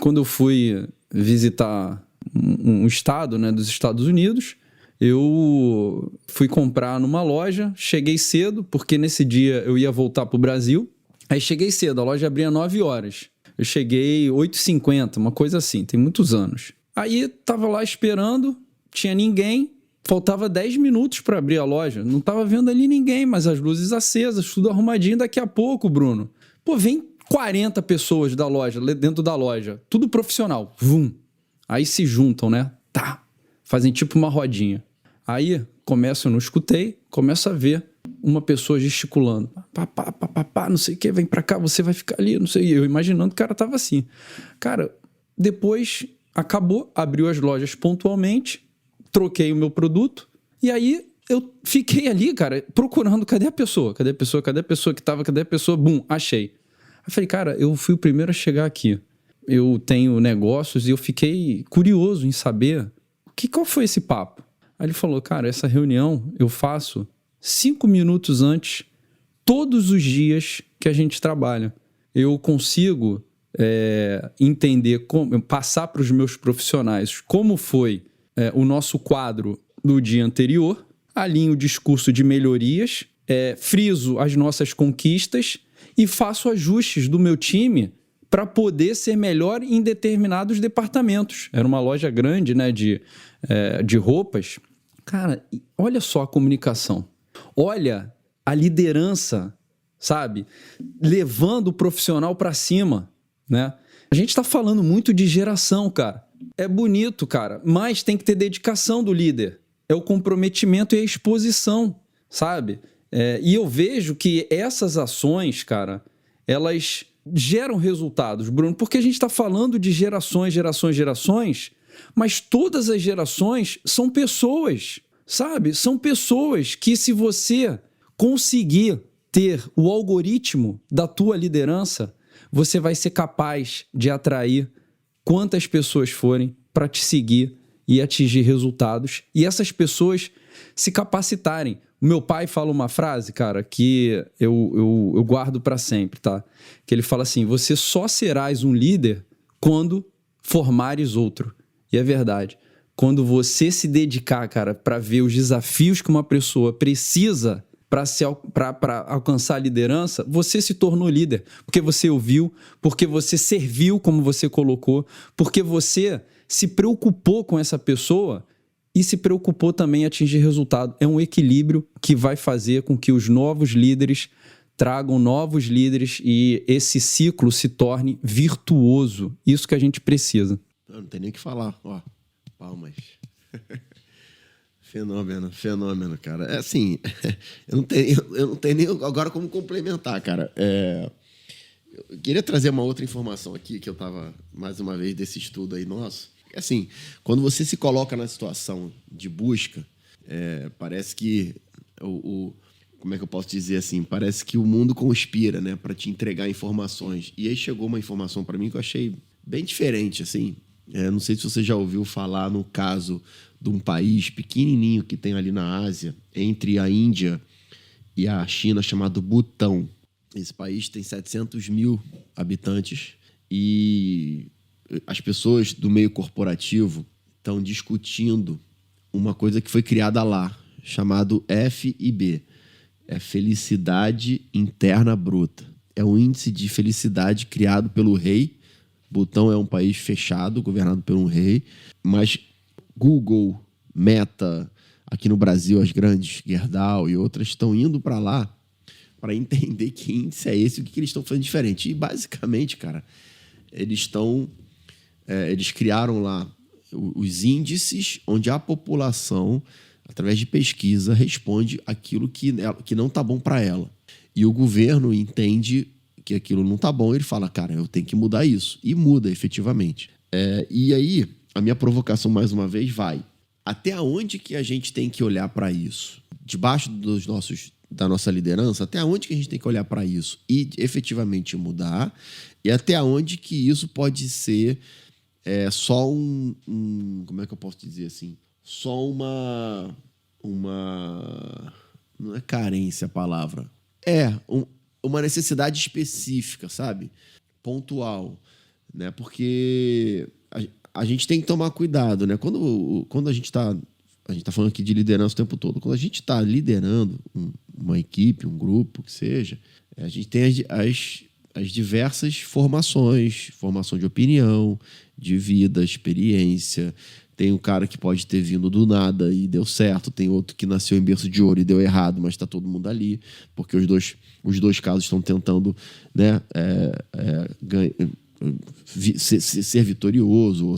Speaker 1: quando eu fui visitar um estado, né, dos Estados Unidos, eu fui comprar numa loja, cheguei cedo, porque nesse dia eu ia voltar pro Brasil. Aí cheguei cedo, a loja abria 9 horas. Eu cheguei 8h50, uma coisa assim, tem muitos anos. Aí tava lá esperando, tinha ninguém, faltava 10 minutos para abrir a loja. Não tava vendo ali ninguém, mas as luzes acesas, tudo arrumadinho. Daqui a pouco, Bruno, vem 40 pessoas da loja, dentro da loja, tudo profissional. Vum. Aí se juntam, né? Fazem tipo uma rodinha. Aí eu não escutei, começo a ver uma pessoa gesticulando. Não sei o que, vem pra cá, você vai ficar ali, não sei. Eu imaginando que o cara tava assim. Cara, depois acabou, abriu as lojas pontualmente, troquei o meu produto, e aí eu fiquei ali, cara, procurando, cadê a pessoa? Cadê a pessoa? Cadê a pessoa que tava? Cadê a pessoa? Bum, achei. Eu falei, cara, eu fui o primeiro a chegar aqui. Eu tenho negócios e eu fiquei curioso em saber qual foi esse papo. Aí ele falou, cara, essa reunião eu faço 5 minutos antes, todos os dias que a gente trabalha. Eu consigo entender, passar para os meus profissionais como foi o nosso quadro do dia anterior, alinho o discurso de melhorias, friso as nossas conquistas e faço ajustes do meu time para poder ser melhor em determinados departamentos. Era uma loja grande, né, de roupas. Cara, olha só a comunicação. Olha a liderança, sabe? Levando o profissional para cima, né? A gente está falando muito de geração, cara. É bonito, cara, mas tem que ter dedicação do líder. É o comprometimento e a exposição, sabe? E eu vejo que essas ações, cara, elas geram resultados, Bruno, porque a gente está falando de gerações, mas todas as gerações são pessoas, sabe? São pessoas que, se você conseguir ter o algoritmo da tua liderança, você vai ser capaz de atrair quantas pessoas forem para te seguir e atingir resultados, e essas pessoas se capacitarem. O meu pai fala uma frase, cara, que eu guardo para sempre, tá? Que ele fala assim, você só serás um líder quando formares outro. E é verdade. Quando você se dedicar, cara, para ver os desafios que uma pessoa precisa para alcançar a liderança, você se tornou líder. Porque você ouviu, porque você serviu, como você colocou, porque você se preocupou com essa pessoa e se preocupou também em atingir resultado. É um equilíbrio que vai fazer com que os novos líderes tragam novos líderes e esse ciclo se torne virtuoso. Isso que a gente precisa.
Speaker 2: Não tem nem o que falar. Ó, palmas. Fenômeno, cara. É assim, eu não tenho nem agora como complementar, cara. Eu queria trazer uma outra informação aqui, que eu estava, mais uma vez, desse estudo aí nosso. Assim, quando você se coloca na situação de busca, parece que como é que eu posso dizer assim? Parece que o mundo conspira, né, para te entregar informações. E aí chegou uma informação para mim que eu achei bem diferente, assim. Não sei se você já ouviu falar no caso de um país pequenininho que tem ali na Ásia, entre a Índia e a China, chamado Butão. Esse país tem 700 mil habitantes e as pessoas do meio corporativo estão discutindo uma coisa que foi criada lá, chamado FIB. É Felicidade Interna Bruta. É um índice de felicidade criado pelo rei. Butão é um país fechado, governado por um rei, mas Google, Meta, aqui no Brasil, as grandes, Gerdau e outras, estão indo para lá para entender que índice é esse e o que eles estão fazendo diferente. E, basicamente, cara, eles criaram lá os índices onde a população, através de pesquisa, responde aquilo que não está bom para ela. E o governo entende que aquilo não está bom, ele fala, cara, eu tenho que mudar isso. E muda, efetivamente. E aí, a minha provocação, mais uma vez, vai. Até onde que a gente tem que olhar para isso? Debaixo da nossa liderança, até onde que a gente tem que olhar para isso e efetivamente mudar? E até onde que isso pode ser só como é que eu posso dizer assim? Só uma não é carência a palavra. Uma necessidade específica, sabe? Pontual, né? Porque a gente tem que tomar cuidado, né? Quando a gente tá falando aqui de liderança o tempo todo. Quando a gente está liderando uma equipe, um grupo, que seja, a gente tem as diversas formações, formação de opinião, de vida, experiência. Tem um cara que pode ter vindo do nada e deu certo, tem outro que nasceu em berço de ouro e deu errado, mas está todo mundo ali, porque os dois casos estão tentando, né, ser vitorioso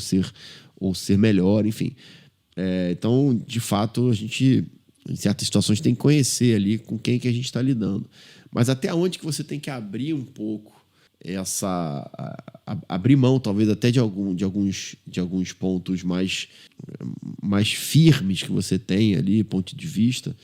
Speaker 2: ou ser melhor, enfim. Então, de fato, a gente, em certas situações, tem que conhecer ali com quem que a gente está lidando. Mas até onde que você tem que abrir um pouco abrir mão, talvez, até de alguns pontos mais firmes que você tem ali, ponto de vista,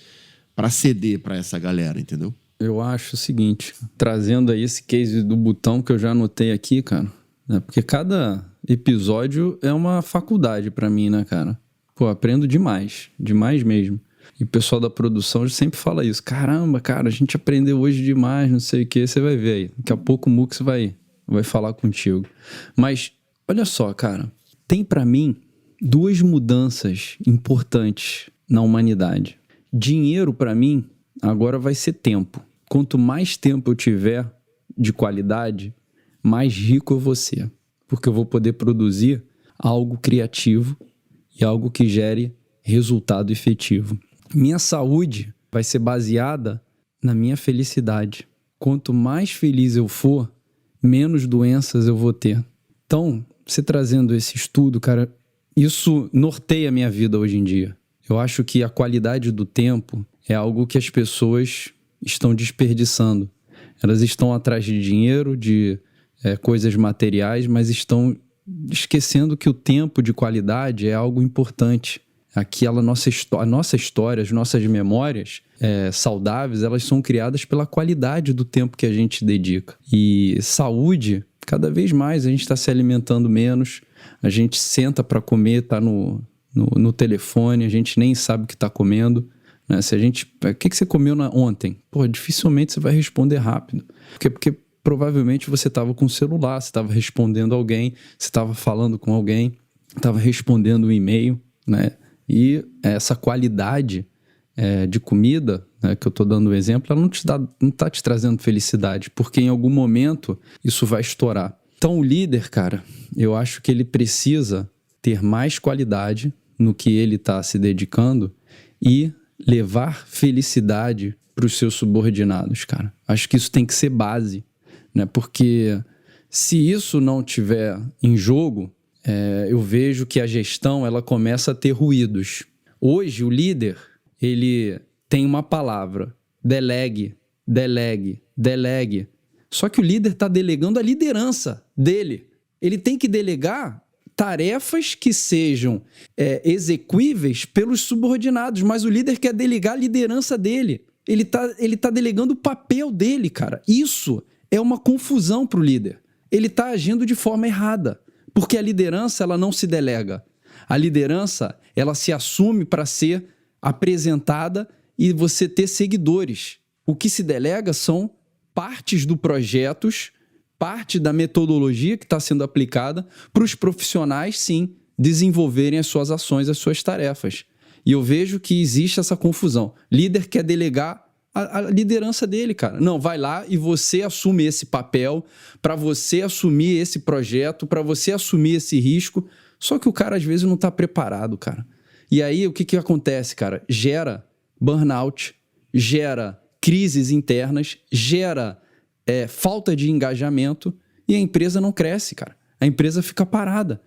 Speaker 2: para ceder para essa galera, entendeu?
Speaker 1: Eu acho o seguinte, trazendo aí esse case do Butão que eu já anotei aqui, cara, né? Porque cada episódio é uma faculdade para mim, né, cara? Pô, aprendo demais mesmo. E o pessoal da produção sempre fala isso. Caramba, cara, a gente aprendeu hoje demais, não sei o que. Você vai ver aí. Daqui a pouco o Mux vai falar contigo. Mas, olha só, cara. Tem pra mim 2 mudanças importantes na humanidade. Dinheiro, pra mim, agora vai ser tempo. Quanto mais tempo eu tiver de qualidade, mais rico eu vou ser. Porque eu vou poder produzir algo criativo e algo que gere resultado efetivo. Minha saúde vai ser baseada na minha felicidade. Quanto mais feliz eu for, menos doenças eu vou ter. Então, você trazendo esse estudo, cara, isso norteia a minha vida hoje em dia. Eu acho que a qualidade do tempo é algo que as pessoas estão desperdiçando. Elas estão atrás de dinheiro, de coisas materiais, mas estão esquecendo que o tempo de qualidade é algo importante. A nossa história, as nossas memórias saudáveis, elas são criadas pela qualidade do tempo que a gente dedica. E saúde, cada vez mais a gente está se alimentando menos, a gente senta para comer, está no telefone, a gente nem sabe o que está comendo. Né? O que você comeu ontem? Pô, dificilmente você vai responder rápido. Porque provavelmente você estava com o celular, você estava respondendo alguém, você estava falando com alguém, estava respondendo um e-mail, né? E essa qualidade de comida, né, que eu estou dando o exemplo, ela não está te trazendo felicidade, porque em algum momento isso vai estourar. Então o líder, cara, eu acho que ele precisa ter mais qualidade no que ele está se dedicando e levar felicidade para os seus subordinados, cara. Acho que isso tem que ser base, né? Porque se isso não tiver em jogo, eu vejo que a gestão ela começa a ter ruídos. Hoje, o líder, ele tem uma palavra: delegue, delegue, delegue. Só que o líder está delegando a liderança dele. Ele tem que delegar tarefas que sejam exequíveis pelos subordinados, mas o líder quer delegar a liderança dele. Ele tá delegando o papel dele, cara. Isso é uma confusão para o líder. Ele está agindo de forma errada, porque a liderança ela não se delega. A liderança ela se assume para ser apresentada e você ter seguidores. O que se delega são partes do projetos, parte da metodologia que está sendo aplicada para os profissionais, sim, desenvolverem as suas ações, as suas tarefas. E eu vejo que existe essa confusão. Líder quer delegar a liderança dele, cara. Não, vai lá e você assume esse papel para você assumir esse projeto, para você assumir esse risco. Só que o cara, às vezes, não está preparado, cara. E aí, o que acontece, cara? Gera burnout, gera crises internas, gera falta de engajamento e a empresa não cresce, cara. A empresa fica parada.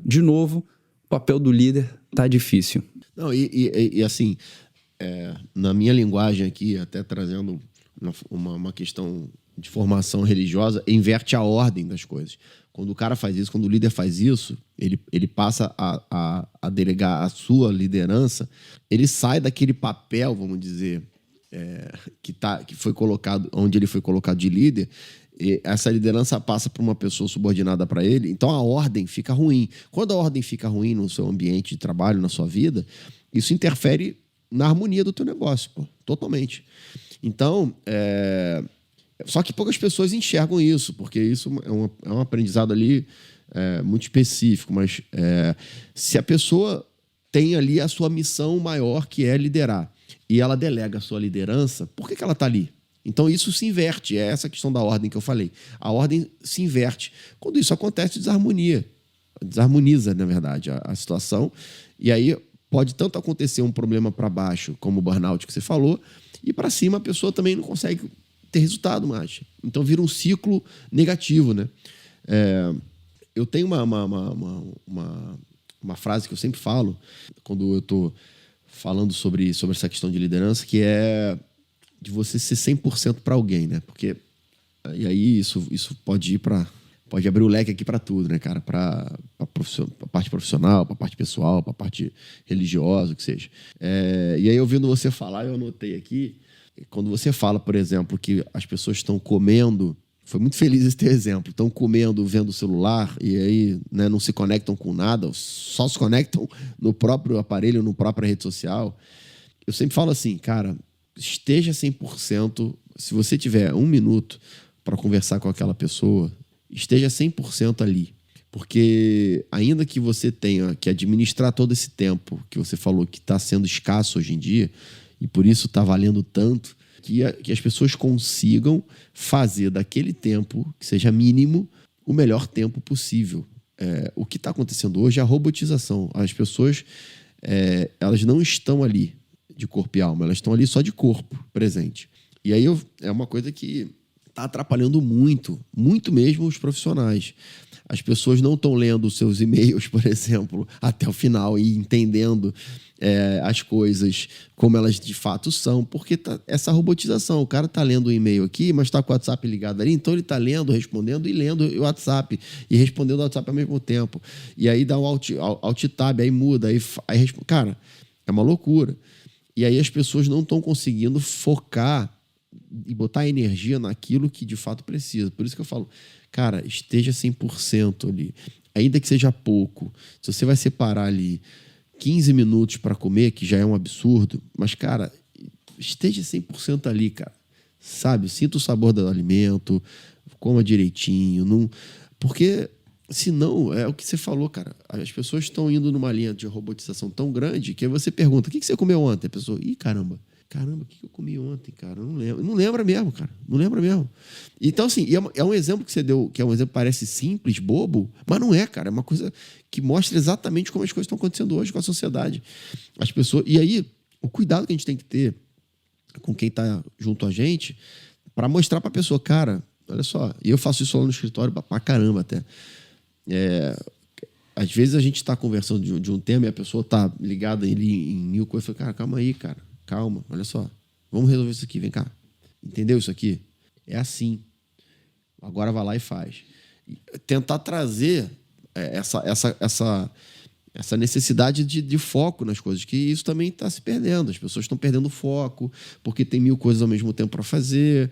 Speaker 1: De novo, o papel do líder tá difícil.
Speaker 2: Não, e assim, na minha linguagem aqui, até trazendo uma questão de formação religiosa, inverte a ordem das coisas. Quando o cara faz isso, quando o líder faz isso, ele passa a delegar a sua liderança, ele sai daquele papel, vamos dizer, que foi colocado, onde ele foi colocado de líder, e essa liderança passa para uma pessoa subordinada para ele, então a ordem fica ruim. Quando a ordem fica ruim no seu ambiente de trabalho, na sua vida, isso interfere na harmonia do teu negócio, pô, totalmente. Então, só que poucas pessoas enxergam isso, porque isso é um aprendizado ali muito específico, mas se a pessoa tem ali a sua missão maior, que é liderar, e ela delega a sua liderança, por que ela está ali? Então isso se inverte, é essa questão da ordem que eu falei. A ordem se inverte. Quando isso acontece, desarmoniza, na verdade, a situação, e aí pode tanto acontecer um problema para baixo, como o burnout que você falou, e para cima a pessoa também não consegue ter resultado mais. Então vira um ciclo negativo, né? Eu tenho uma frase que eu sempre falo quando eu estou falando sobre essa questão de liderança, que é de você ser 100% para alguém, né? Porque e aí isso pode abrir o leque aqui para tudo, né, cara? Para a parte profissional, para a parte pessoal, para a parte religiosa, o que seja. E aí, ouvindo você falar, eu anotei aqui, quando você fala, por exemplo, que as pessoas estão comendo, foi muito feliz esse teu exemplo, estão comendo, vendo o celular, e aí, né, não se conectam com nada, só se conectam no próprio aparelho, na própria rede social. Eu sempre falo assim, cara, esteja 100%, se você tiver 1 minuto para conversar com aquela pessoa, esteja 100% ali. Porque ainda que você tenha que administrar todo esse tempo que você falou que está sendo escasso hoje em dia, e por isso está valendo tanto, que as pessoas consigam fazer daquele tempo, que seja mínimo, o melhor tempo possível. O que está acontecendo hoje é a robotização. As pessoas elas não estão ali de corpo e alma, elas estão ali só de corpo presente. E aí é uma coisa que está atrapalhando muito, muito mesmo os profissionais. As pessoas não estão lendo os seus e-mails, por exemplo, até o final e entendendo as coisas como elas de fato são, porque essa robotização. O cara está lendo o e-mail aqui, mas está com o WhatsApp ligado ali, então ele está lendo, respondendo e lendo o WhatsApp e respondendo o WhatsApp ao mesmo tempo. E aí dá um alt tab, aí muda, aí cara, é uma loucura. E aí as pessoas não estão conseguindo focar e botar energia naquilo que de fato precisa. Por isso que eu falo, cara, esteja 100% ali. Ainda que seja pouco. Se você vai separar ali 15 minutos para comer, que já é um absurdo, mas, cara, esteja 100% ali, cara. Sabe? Sinta o sabor do alimento, coma direitinho. Não... Porque, senão, é o que você falou, cara. As pessoas estão indo numa linha de robotização tão grande que aí você pergunta, o que você comeu ontem? A pessoa, caramba, o que eu comi ontem, cara? Eu não lembro. Não lembra mesmo, cara. Não lembra mesmo. Então, assim, é um exemplo que você deu, que é um exemplo que parece simples, bobo, mas não é, cara. É uma coisa que mostra exatamente como as coisas estão acontecendo hoje com a sociedade. As pessoas... E aí, o cuidado que a gente tem que ter com quem está junto a gente para mostrar para a pessoa, cara, olha só, e eu faço isso lá no escritório pra caramba até. às vezes a gente está conversando de um tema e a pessoa está ligada em mil coisas. Eu falo, cara, calma aí, cara. Calma, olha só. Vamos resolver isso aqui, vem cá. Entendeu isso aqui? É assim. Agora vai lá e faz. Tentar trazer essa necessidade de foco nas coisas, que isso também está se perdendo. As pessoas estão perdendo foco porque tem mil coisas ao mesmo tempo para fazer.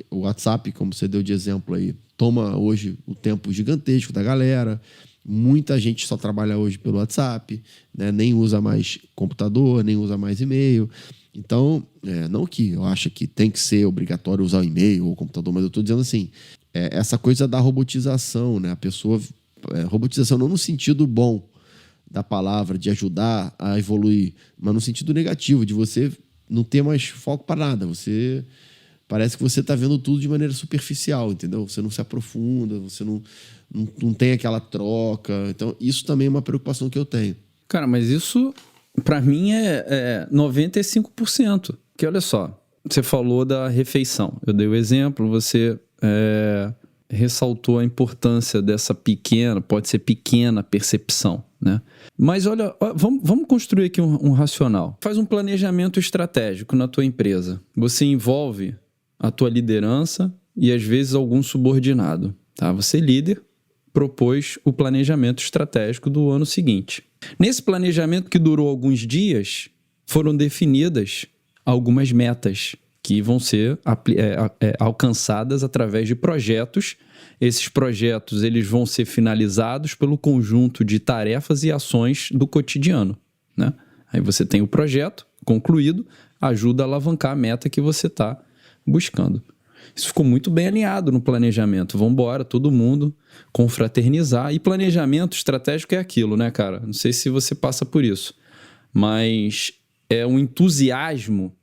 Speaker 2: O WhatsApp, como você deu de exemplo aí, toma hoje o tempo gigantesco da galera. Muita gente só trabalha hoje pelo WhatsApp, né? Nem usa mais computador, nem usa mais e-mail. Então, não que eu acho que tem que ser obrigatório usar o e-mail ou o computador, mas eu estou dizendo assim, essa coisa da robotização, né? A pessoa... robotização não no sentido bom da palavra, de ajudar a evoluir, mas no sentido negativo, de você não ter mais foco para nada. Você... Parece que você está vendo tudo de maneira superficial, entendeu? Você não se aprofunda, você não tem aquela troca. Então, isso também é uma preocupação que eu tenho.
Speaker 1: Cara, mas isso, para mim, é 95%. Porque, olha só, você falou da refeição. Eu dei o exemplo, você ressaltou a importância dessa pequena, pode ser pequena percepção, né? Mas, olha, vamos construir aqui um racional. Faz um planejamento estratégico na tua empresa. Você envolve a tua liderança e, às vezes, algum subordinado. Tá? Você, líder, propôs o planejamento estratégico do ano seguinte. Nesse planejamento, que durou alguns dias, foram definidas algumas metas que vão ser alcançadas através de projetos. Esses projetos eles vão ser finalizados pelo conjunto de tarefas e ações do cotidiano, né? Aí você tem o projeto concluído, ajuda a alavancar a meta que você está buscando. Isso ficou muito bem alinhado no planejamento. Vamos embora, todo mundo confraternizar. E planejamento estratégico é aquilo, né, cara? Não sei se você passa por isso, mas é um entusiasmo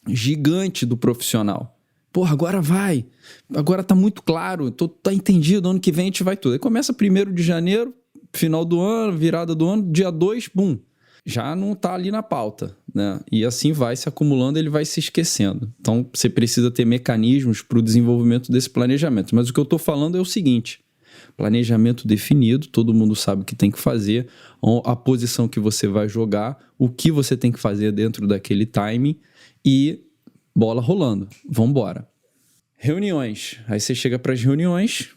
Speaker 1: gigante do profissional. Porra, agora vai. Agora tá muito claro, tá entendido, ano que vem a gente vai tudo. Aí começa 1º de janeiro, final do ano, virada do ano, dia 2, bum. Já não está ali na pauta, né? E assim vai se acumulando, ele vai se esquecendo. Então, você precisa ter mecanismos para o desenvolvimento desse planejamento. Mas o que eu estou falando é o seguinte: planejamento definido, todo mundo sabe o que tem que fazer, a posição que você vai jogar, o que você tem que fazer dentro daquele timing e bola rolando. Vamos embora. Reuniões. Aí você chega para as reuniões,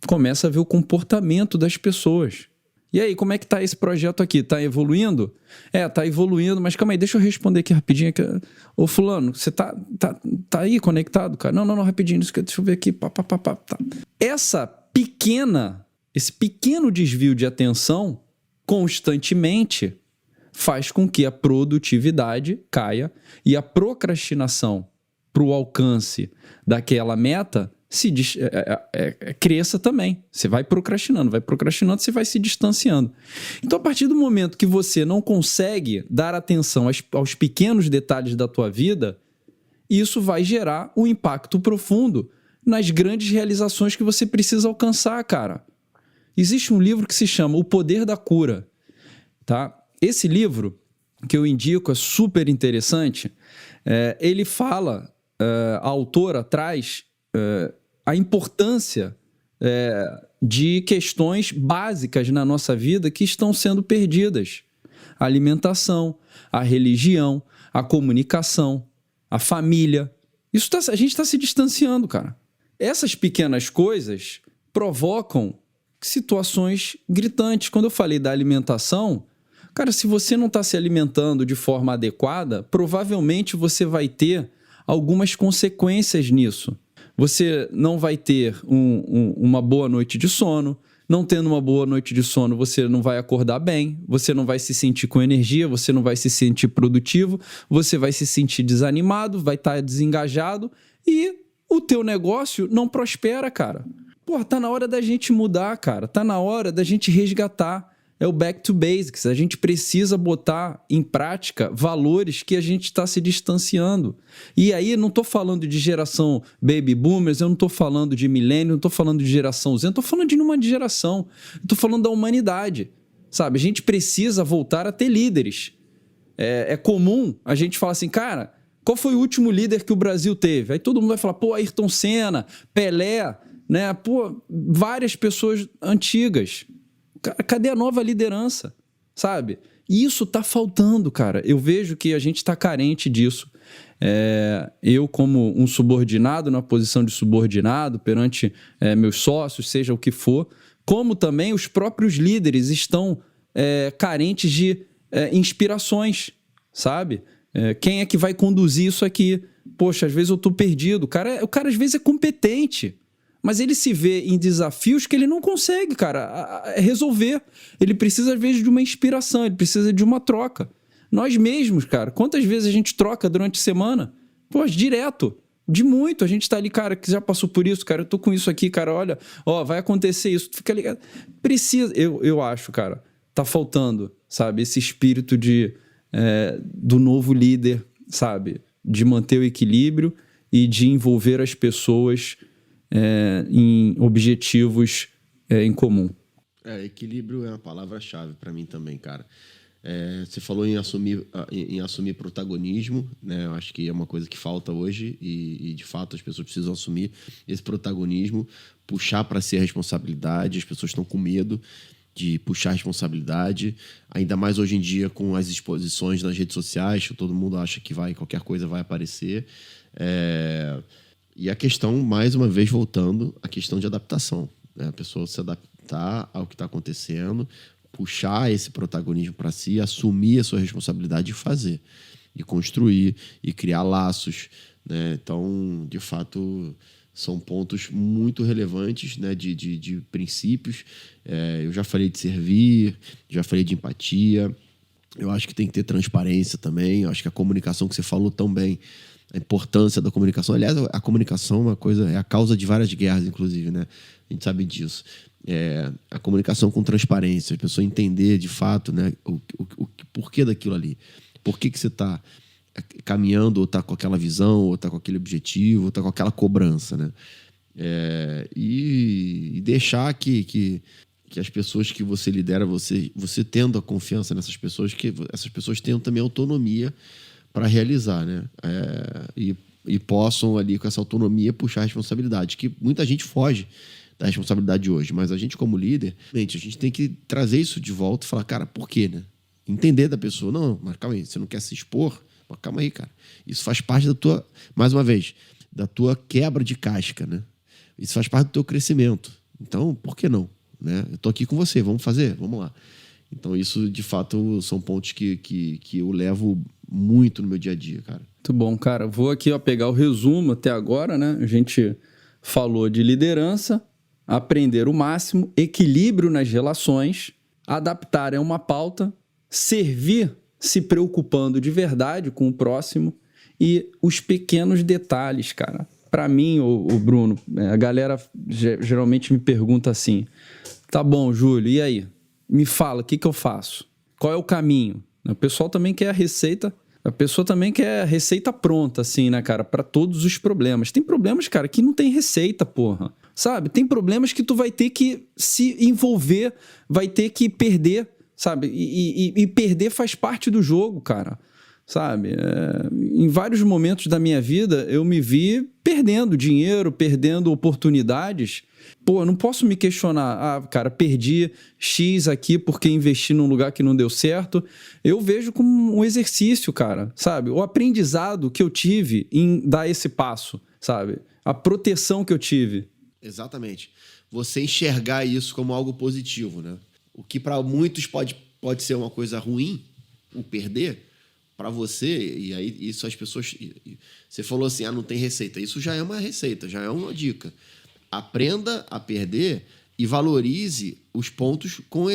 Speaker 1: começa a ver o comportamento das pessoas. E aí, como é que tá esse projeto aqui? Tá evoluindo? Tá evoluindo, mas calma aí, deixa eu responder aqui rapidinho. Ô fulano, você tá aí conectado, cara? Não, rapidinho, deixa eu ver aqui. Tá. Esse pequeno desvio de atenção, constantemente, faz com que a produtividade caia e a procrastinação para o alcance daquela meta cresça também. Você vai procrastinando, você vai se distanciando. Então, a partir do momento que você não consegue dar atenção aos pequenos detalhes da tua vida, isso vai gerar um impacto profundo nas grandes realizações que você precisa alcançar, cara. Existe um livro que se chama O Poder da Cura, tá? Esse livro, que eu indico, é super interessante. Ele fala, a autora traz a importância de questões básicas na nossa vida que estão sendo perdidas. A alimentação, a religião, a comunicação, a família. A gente está se distanciando, cara. Essas pequenas coisas provocam situações gritantes. Quando eu falei da alimentação, cara, se você não está se alimentando de forma adequada, provavelmente você vai ter algumas consequências nisso. Você não vai ter uma boa noite de sono. Não tendo uma boa noite de sono, você não vai acordar bem, você não vai se sentir com energia, você não vai se sentir produtivo, você vai se sentir desanimado, vai estar desengajado e o teu negócio não prospera, cara. Pô, tá na hora da gente mudar, cara. Tá na hora da gente resgatar. É o back to basics. A gente precisa botar em prática valores que a gente está se distanciando. E aí, não estou falando de geração baby boomers, eu não estou falando de milênio, não estou falando de geração Z, eu estou falando de uma geração. Estou falando da humanidade, sabe? A gente precisa voltar a ter líderes. É comum a gente falar assim, cara, qual foi o último líder que o Brasil teve? Aí todo mundo vai falar, pô, Ayrton Senna, Pelé, né? Pô, várias pessoas antigas. Cadê a nova liderança? Sabe? E isso tá faltando, cara. Eu vejo que a gente tá carente disso. Eu, como um subordinado, na posição de subordinado, perante meus sócios, seja o que for, como também os próprios líderes estão carentes de inspirações, sabe? Quem é que vai conduzir isso aqui? Poxa, às vezes eu tô perdido. O cara às vezes é competente, mas ele se vê em desafios que ele não consegue, cara, resolver. Ele precisa, às vezes, de uma inspiração, ele precisa de uma troca. Nós mesmos, cara, quantas vezes a gente troca durante a semana? Pô, direto, de muito. A gente tá ali, cara, que já passou por isso, cara, eu tô com isso aqui, cara, olha, vai acontecer isso, fica ligado. Precisa, eu acho, cara, tá faltando, sabe, esse espírito do novo líder, sabe, de manter o equilíbrio e de envolver as pessoas em objetivos em comum.
Speaker 2: Equilíbrio é uma palavra-chave para mim também, cara. Você falou em assumir protagonismo, né? Eu acho que é uma coisa que falta hoje e de fato as pessoas precisam assumir esse protagonismo, puxar para si a responsabilidade. As pessoas estão com medo de puxar a responsabilidade, ainda mais hoje em dia com as exposições nas redes sociais, que todo mundo acha que qualquer coisa vai aparecer. E a questão, mais uma vez voltando, a questão de adaptação, né? A pessoa se adaptar ao que está acontecendo, puxar esse protagonismo para si, assumir a sua responsabilidade e fazer, e construir, e criar laços, né? Então, de fato, são pontos muito relevantes, né? de princípios. Eu já falei de servir, já falei de empatia. Eu acho que tem que ter transparência também. Eu acho que a comunicação que você falou tão bem, a importância da comunicação. Aliás, a comunicação é uma coisa, é a causa de várias guerras, inclusive, né? A gente sabe disso. A comunicação com transparência, a pessoa entender de fato, né, o porquê daquilo ali. Por que você está caminhando, ou está com aquela visão, ou está com aquele objetivo, ou está com aquela cobrança, né? E deixar que as pessoas que você lidera, você tendo a confiança nessas pessoas, que essas pessoas tenham também autonomia para realizar, né? E possam ali, com essa autonomia, puxar a responsabilidade, que muita gente foge da responsabilidade hoje, mas a gente como líder, a gente tem que trazer isso de volta e falar, cara, por quê, né? Entender da pessoa, não, mas calma aí, você não quer se expor? Mas calma aí, cara. Isso faz parte da tua, mais uma vez, da tua quebra de casca, né? Isso faz parte do teu crescimento. Então, por que não? Né? Eu tô aqui com você, vamos fazer? Vamos lá. Então, isso, de fato, são pontos que eu levo muito no meu dia a dia, cara.
Speaker 1: Muito bom, cara. Vou aqui pegar o resumo até agora, né? A gente falou de liderança, aprender o máximo, equilíbrio nas relações, adaptar é uma pauta, servir se preocupando de verdade com o próximo e os pequenos detalhes, cara. Para mim, o Bruno, a galera geralmente me pergunta assim, tá bom, Júlio, e aí? Me fala, o que eu faço? Qual é o caminho? O pessoal também quer a receita, a pessoa também quer a receita pronta, assim, né, cara, para todos os problemas. Tem problemas, cara, que não tem receita, porra. Sabe? Tem problemas que tu vai ter que se envolver, vai ter que perder, sabe? E perder faz parte do jogo, cara. Sabe? Em vários momentos da minha vida, eu me vi perdendo dinheiro, perdendo oportunidades. Pô, eu não posso me questionar, cara, perdi X aqui porque investi num lugar que não deu certo. Eu vejo como um exercício, cara, sabe? O aprendizado que eu tive em dar esse passo, sabe? A proteção que eu tive.
Speaker 2: Exatamente. Você enxergar isso como algo positivo, né? O que para muitos pode ser uma coisa ruim, o perder, para você, e aí isso as pessoas... Você falou assim, não tem receita. Isso já é uma receita, já é uma dica. Aprenda a perder e valorize os pontos com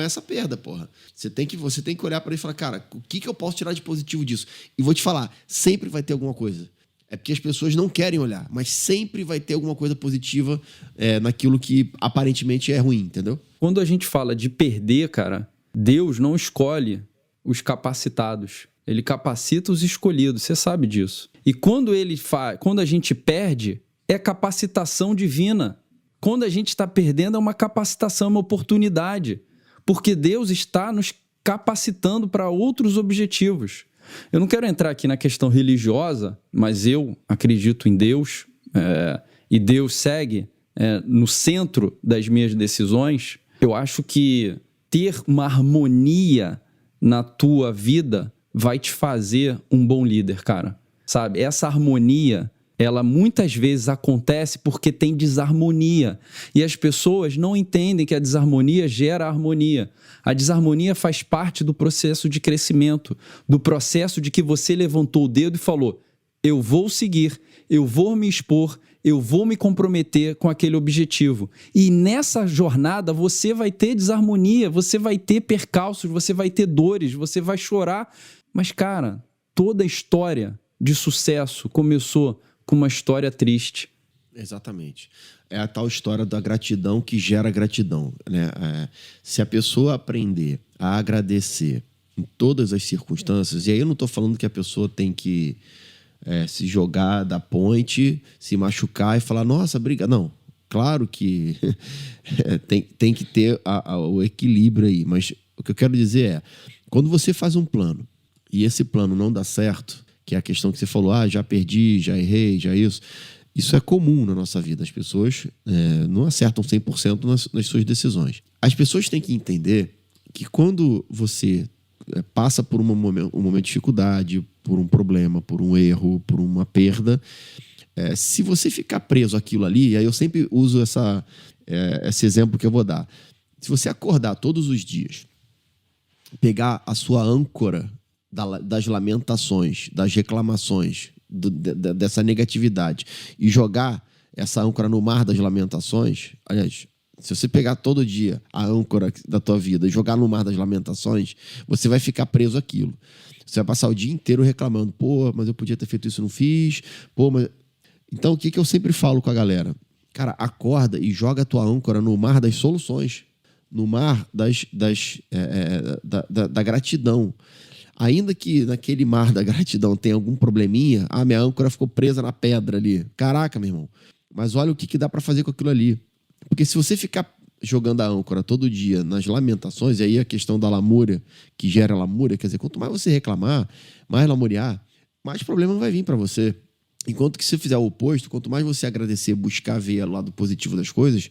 Speaker 2: essa perda, porra. Você tem que olhar para ele e falar, cara, o que eu posso tirar de positivo disso? E vou te falar, sempre vai ter alguma coisa. É porque as pessoas não querem olhar, mas sempre vai ter alguma coisa positiva naquilo que aparentemente é ruim, entendeu?
Speaker 1: Quando a gente fala de perder, cara, Deus não escolhe os capacitados. Ele capacita os escolhidos, você sabe disso. E quando a gente perde, é capacitação divina. Quando a gente está perdendo, é uma capacitação, uma oportunidade. Porque Deus está nos capacitando para outros objetivos. Eu não quero entrar aqui na questão religiosa, mas eu acredito em Deus, e Deus segue no centro das minhas decisões. Eu acho que ter uma harmonia na tua vida vai te fazer um bom líder, cara. Sabe? Essa harmonia, ela muitas vezes acontece porque tem desarmonia. E as pessoas não entendem que a desarmonia gera harmonia. A desarmonia faz parte do processo de crescimento, do processo de que você levantou o dedo e falou: eu vou seguir, eu vou me expor, eu vou me comprometer com aquele objetivo. E nessa jornada você vai ter desarmonia, você vai ter percalços, você vai ter dores, você vai chorar. Mas, cara, toda história de sucesso começou com uma história triste.
Speaker 2: Exatamente. É a tal história da gratidão que gera gratidão, né? Se a pessoa aprender a agradecer em todas as circunstâncias, e aí eu não estou falando que a pessoa tem que se jogar da ponte, se machucar e falar, nossa, briga. Não, claro que tem que ter o equilíbrio aí, mas o que eu quero dizer é, quando você faz um plano e esse plano não dá certo, que é a questão que você falou, já perdi, já errei, já isso é comum na nossa vida. As pessoas não acertam 100% nas suas decisões. As pessoas têm que entender que quando você passa por um momento de dificuldade, por um problema, por um erro, por uma perda, se você ficar preso àquilo ali, aí eu sempre uso esse exemplo que eu vou dar. Se você acordar todos os dias, pegar a sua âncora das lamentações, das reclamações, dessa negatividade e jogar essa âncora no mar das lamentações, aliás, se você pegar todo dia a âncora da tua vida e jogar no mar das lamentações, você vai ficar preso àquilo. Você vai passar o dia inteiro reclamando, pô, mas eu podia ter feito isso e não fiz, pô, mas... Então, o que eu sempre falo com a galera? Cara, acorda e joga a tua âncora no mar das soluções, no mar da gratidão. Ainda que naquele mar da gratidão tenha algum probleminha, minha âncora ficou presa na pedra ali. Caraca, meu irmão. Mas olha o que dá para fazer com aquilo ali. Porque se você ficar jogando a âncora todo dia nas lamentações, e aí a questão da lamúria, que gera lamúria, quer dizer, quanto mais você reclamar, mais lamuriar, mais problema vai vir para você. Enquanto que se fizer o oposto, quanto mais você agradecer, buscar ver o lado positivo das coisas,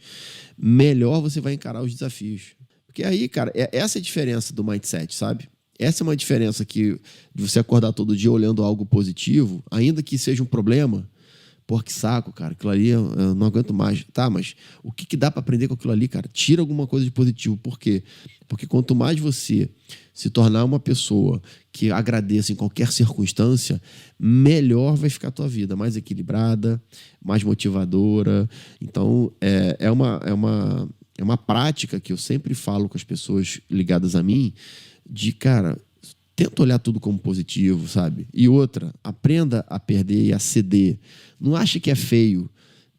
Speaker 2: melhor você vai encarar os desafios. Porque aí, cara, essa é a diferença do mindset, sabe? Essa é uma diferença de você acordar todo dia olhando algo positivo, ainda que seja um problema. Pô, que saco, cara. Aquilo ali eu não aguento mais. Tá, mas o que dá para aprender com aquilo ali, cara? Tira alguma coisa de positivo. Por quê? Porque quanto mais você se tornar uma pessoa que agradeça em qualquer circunstância, melhor vai ficar a tua vida. Mais equilibrada, mais motivadora. Então, é uma prática que eu sempre falo com as pessoas ligadas a mim, de, cara, tenta olhar tudo como positivo, sabe? E outra, aprenda a perder e a ceder. Não ache que é feio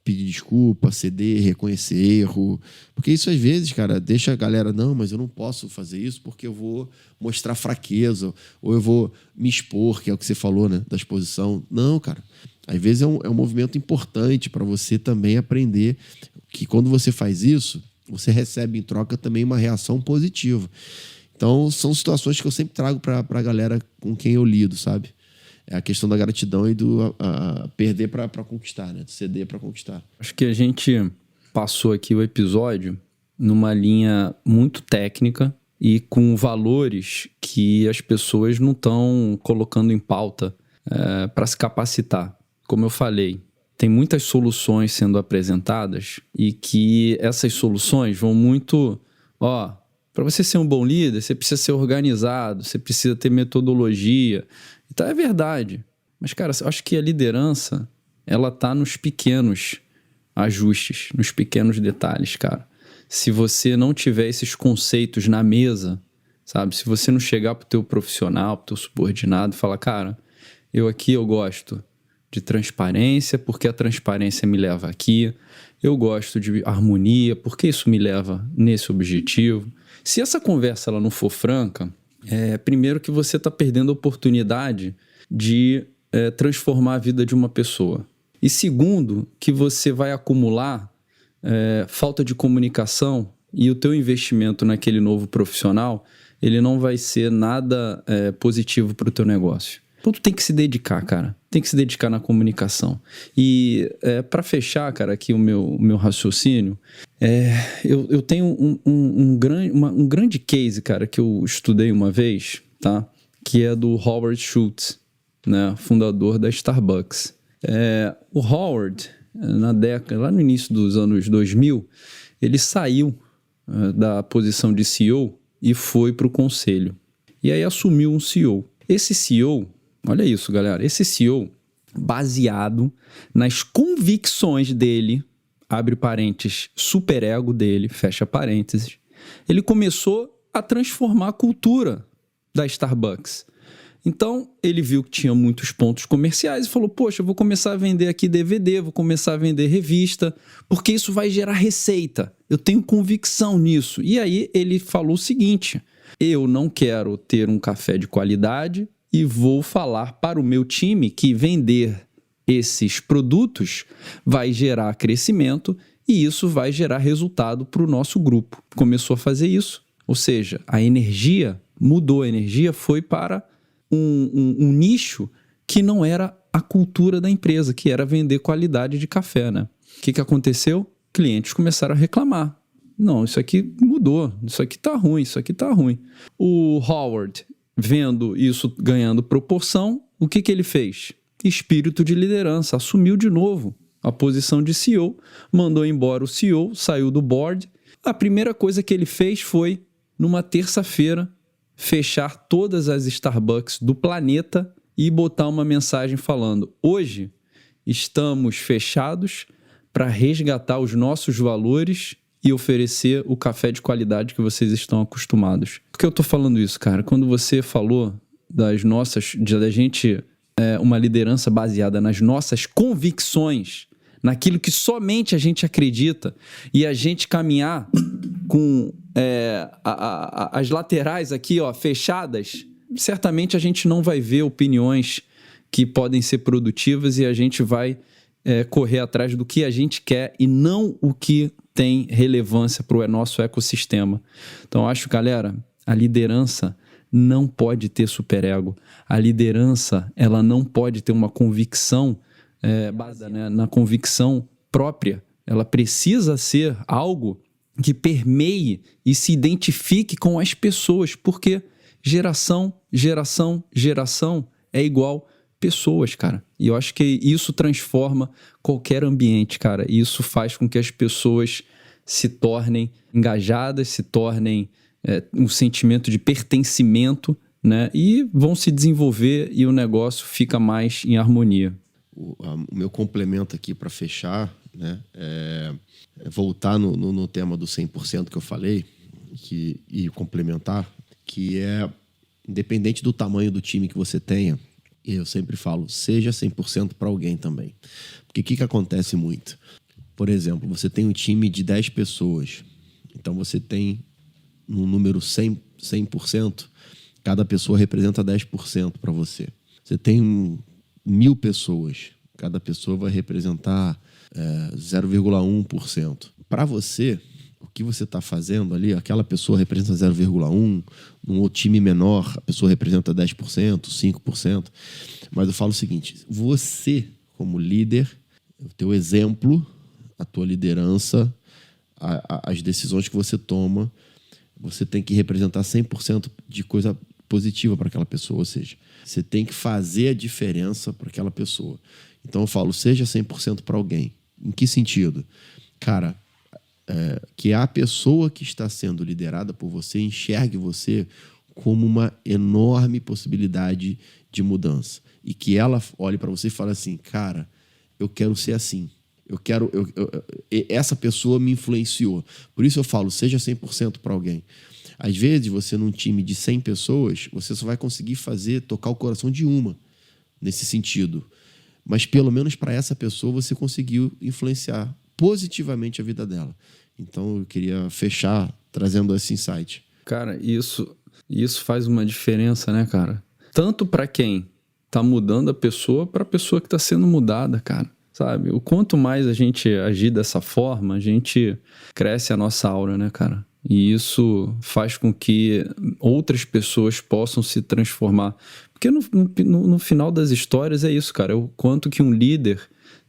Speaker 2: pedir desculpa, ceder, reconhecer erro. Porque isso, às vezes, cara, deixa a galera, não, mas eu não posso fazer isso porque eu vou mostrar fraqueza ou eu vou me expor, que é o que você falou, né? Da exposição. Não, cara. Às vezes é um movimento importante para você também aprender que quando você faz isso, você recebe em troca também uma reação positiva. Então, são situações que eu sempre trago para a galera com quem eu lido, sabe? É a questão da gratidão e do perder para conquistar, né? Ceder para conquistar.
Speaker 1: Acho que a gente passou aqui o episódio numa linha muito técnica e com valores que as pessoas não estão colocando em pauta para se capacitar. Como eu falei, tem muitas soluções sendo apresentadas e que essas soluções vão muito... Para você ser um bom líder, você precisa ser organizado, você precisa ter metodologia. Então é verdade. Mas, cara, eu acho que a liderança, ela está nos pequenos ajustes, nos pequenos detalhes, cara. Se você não tiver esses conceitos na mesa, sabe? Se você não chegar pro teu profissional, pro teu subordinado e falar, cara, eu gosto de transparência, porque a transparência me leva aqui. Eu gosto de harmonia, porque isso me leva nesse objetivo. Se essa conversa ela não for franca, primeiro que você está perdendo a oportunidade de transformar a vida de uma pessoa. E segundo, que você vai acumular falta de comunicação e o teu investimento naquele novo profissional, ele não vai ser nada positivo para o teu negócio. Então tu tem que se dedicar, cara. Tem que se dedicar na comunicação. E para fechar, cara, aqui o meu raciocínio, eu tenho um grande case, cara, que eu estudei uma vez, tá? Que é do Howard Schultz, né? Fundador da Starbucks. O Howard, lá no início dos anos 2000, ele saiu da posição de CEO e foi para o conselho. E aí assumiu um CEO. Esse CEO, olha isso, galera, esse CEO, baseado nas convicções dele, abre parênteses, superego dele, fecha parênteses, ele começou a transformar a cultura da Starbucks. Então, ele viu que tinha muitos pontos comerciais e falou, poxa, eu vou começar a vender aqui DVD, vou começar a vender revista, porque isso vai gerar receita. Eu tenho convicção nisso. E aí ele falou o seguinte, eu não quero ter um café de qualidade e vou falar para o meu time que vender esses produtos vai gerar crescimento e isso vai gerar resultado para o nosso grupo. Começou a fazer isso. Ou seja, a energia mudou, a energia foi para um nicho que não era a cultura da empresa, que era vender qualidade de café, né? O que aconteceu? Clientes começaram a reclamar. Não, isso aqui mudou, isso aqui tá ruim, isso aqui tá ruim. O Howard, vendo isso ganhando proporção, o que ele fez? Espírito de liderança, assumiu de novo a posição de CEO, mandou embora o CEO, saiu do board. A primeira coisa que ele fez foi, numa terça-feira, fechar todas as Starbucks do planeta e botar uma mensagem falando: hoje estamos fechados para resgatar os nossos valores e oferecer o café de qualidade que vocês estão acostumados. Por que eu tô falando isso, cara? Quando você falou da gente uma liderança baseada nas nossas convicções, naquilo que somente a gente acredita, e a gente caminhar com as laterais aqui, ó, fechadas, certamente a gente não vai ver opiniões que podem ser produtivas e a gente vai correr atrás do que a gente quer e não o que tem relevância para o nosso ecossistema. Então, acho, galera, a liderança não pode ter superego. A liderança, ela não pode ter uma convicção baseada, né, na convicção própria. Ela precisa ser algo que permeie e se identifique com as pessoas, porque geração é igual pessoas, cara. E eu acho que isso transforma qualquer ambiente, cara. E isso faz com que as pessoas se tornem engajadas, se tornem um sentimento de pertencimento, né? E vão se desenvolver e o negócio fica mais em harmonia.
Speaker 2: O meu complemento aqui para fechar, né, voltar no tema do 100% que eu falei e complementar, que independente do tamanho do time que você tenha, eu sempre falo, seja 100% para alguém também. Porque o que acontece muito? Por exemplo, você tem um time de 10 pessoas, então você tem um número 100%, cada pessoa representa 10% para você. Você tem 1.000 pessoas, cada pessoa vai representar 0,1%. Para você, o que você está fazendo ali, aquela pessoa representa 0,1%, num outro time menor, a pessoa representa 10%, 5%. Mas eu falo o seguinte, você, como líder, o teu exemplo, a tua liderança, as decisões que você toma, você tem que representar 100% de coisa positiva para aquela pessoa, ou seja, você tem que fazer a diferença para aquela pessoa. Então eu falo, seja 100% para alguém. Em que sentido? Cara, que a pessoa que está sendo liderada por você enxergue você como uma enorme possibilidade de mudança. E que ela olhe para você e fale assim, cara, eu quero ser assim. Essa pessoa me influenciou. Por isso eu falo, seja 100% para alguém. Às vezes, você num time de 100 pessoas, você só vai conseguir tocar o coração de uma, nesse sentido. Mas pelo menos para essa pessoa você conseguiu influenciar positivamente a vida dela. Então eu queria fechar trazendo esse insight.
Speaker 1: Cara, isso faz uma diferença, né, cara? Tanto para quem tá mudando a pessoa, para a pessoa que tá sendo mudada, cara. Sabe? O quanto mais a gente agir dessa forma, a gente cresce a nossa aura, né, cara? E isso faz com que outras pessoas possam se transformar. Porque no final das histórias é isso, cara. É o quanto que um líder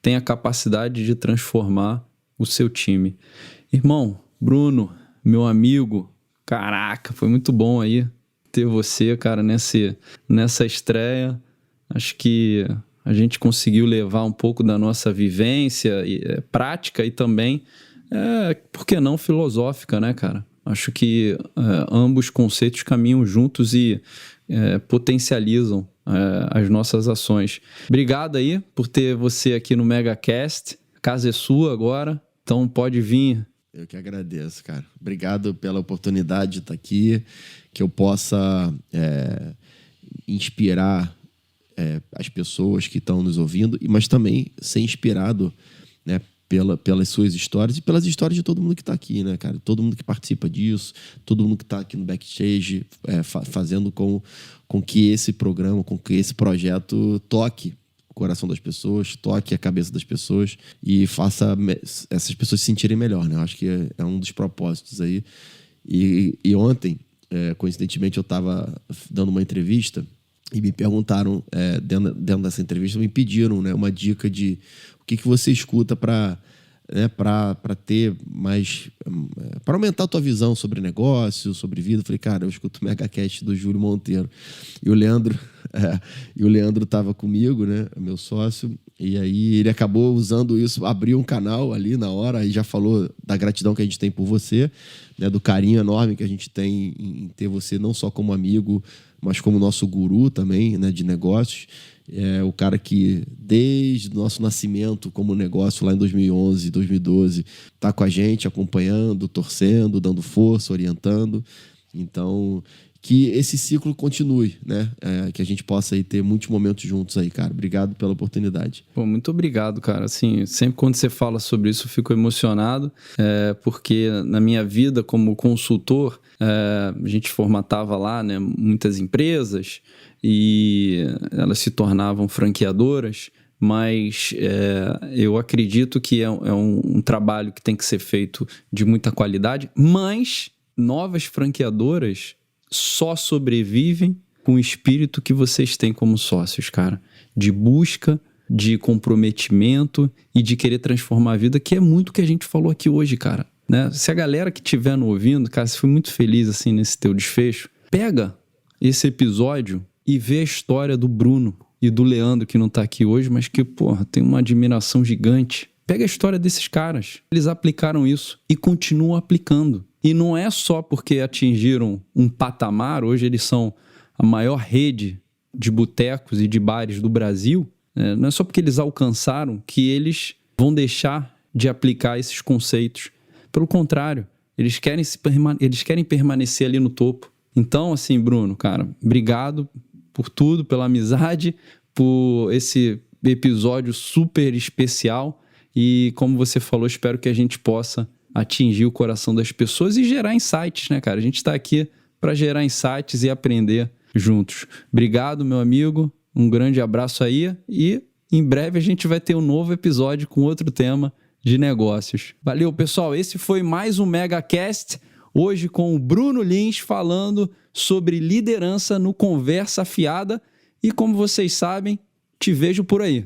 Speaker 1: tem a capacidade de transformar o seu time. Irmão, Bruno, meu amigo, caraca, foi muito bom aí ter você, cara, nessa estreia. Acho que a gente conseguiu levar um pouco da nossa vivência prática e também, por que não, filosófica, né, cara? Acho que ambos conceitos caminham juntos e potencializam as nossas ações. Obrigado aí por ter você aqui no MegaCast. A casa é sua agora, então pode vir.
Speaker 2: Eu que agradeço, cara. Obrigado pela oportunidade de estar aqui, que eu possa inspirar as pessoas que estão nos ouvindo, mas também ser inspirado, né, pelas suas histórias e pelas histórias de todo mundo que está aqui, né, cara? Todo mundo que participa disso, todo mundo que está aqui no backstage, fazendo com que esse programa, com que esse projeto toque o coração das pessoas, toque a cabeça das pessoas e faça essas pessoas se sentirem melhor, né? Eu acho que é um dos propósitos aí. E ontem, coincidentemente, eu estava dando uma entrevista e me perguntaram, dentro dessa entrevista, me pediram, né, uma dica de o que você escuta para ter mais, para aumentar a tua visão sobre negócio, sobre vida. Eu falei, cara, eu escuto o MegaCast do Júlio Monteiro. E o Leandro estava comigo, né, meu sócio, e aí ele acabou usando isso, abriu um canal ali na hora e já falou da gratidão que a gente tem por você, né, do carinho enorme que a gente tem em ter você não só como amigo, mas como nosso guru também, né, de negócios. É o cara que, desde o nosso nascimento como negócio, lá em 2011, 2012, está com a gente, acompanhando, torcendo, dando força, orientando. Então, que esse ciclo continue, né? Que a gente possa aí ter muitos momentos juntos aí, cara. Obrigado pela oportunidade.
Speaker 1: Pô, muito obrigado, cara. Assim, sempre quando você fala sobre isso, eu fico emocionado, porque na minha vida como consultor, a gente formatava lá, né, muitas empresas e elas se tornavam franqueadoras, mas eu acredito que é um trabalho que tem que ser feito de muita qualidade, mas novas franqueadoras só sobrevivem com o espírito que vocês têm como sócios, cara, de busca, de comprometimento e de querer transformar a vida, que é muito o que a gente falou aqui hoje, cara, né? Se a galera que estiver nos ouvindo, cara, se foi muito feliz assim nesse teu desfecho, pega esse episódio e vê a história do Bruno e do Leandro, que não tá aqui hoje, mas que, porra, tem uma admiração gigante. Pega a história desses caras. Eles aplicaram isso e continuam aplicando. E não é só porque atingiram um patamar, hoje eles são a maior rede de botecos e de bares do Brasil, não é só porque eles alcançaram que eles vão deixar de aplicar esses conceitos. Pelo contrário, eles querem permanecer ali no topo. Então, assim, Bruno, cara, obrigado por tudo, pela amizade, por esse episódio super especial e, como você falou, espero que a gente possa atingir o coração das pessoas e gerar insights, né, cara? A gente está aqui para gerar insights e aprender juntos. Obrigado, meu amigo. Um grande abraço aí e em breve a gente vai ter um novo episódio com outro tema de negócios. Valeu, pessoal. Esse foi mais um MegaCast, hoje com o Bruno Lins falando sobre liderança no Conversa Fiada e, como vocês sabem, te vejo por aí.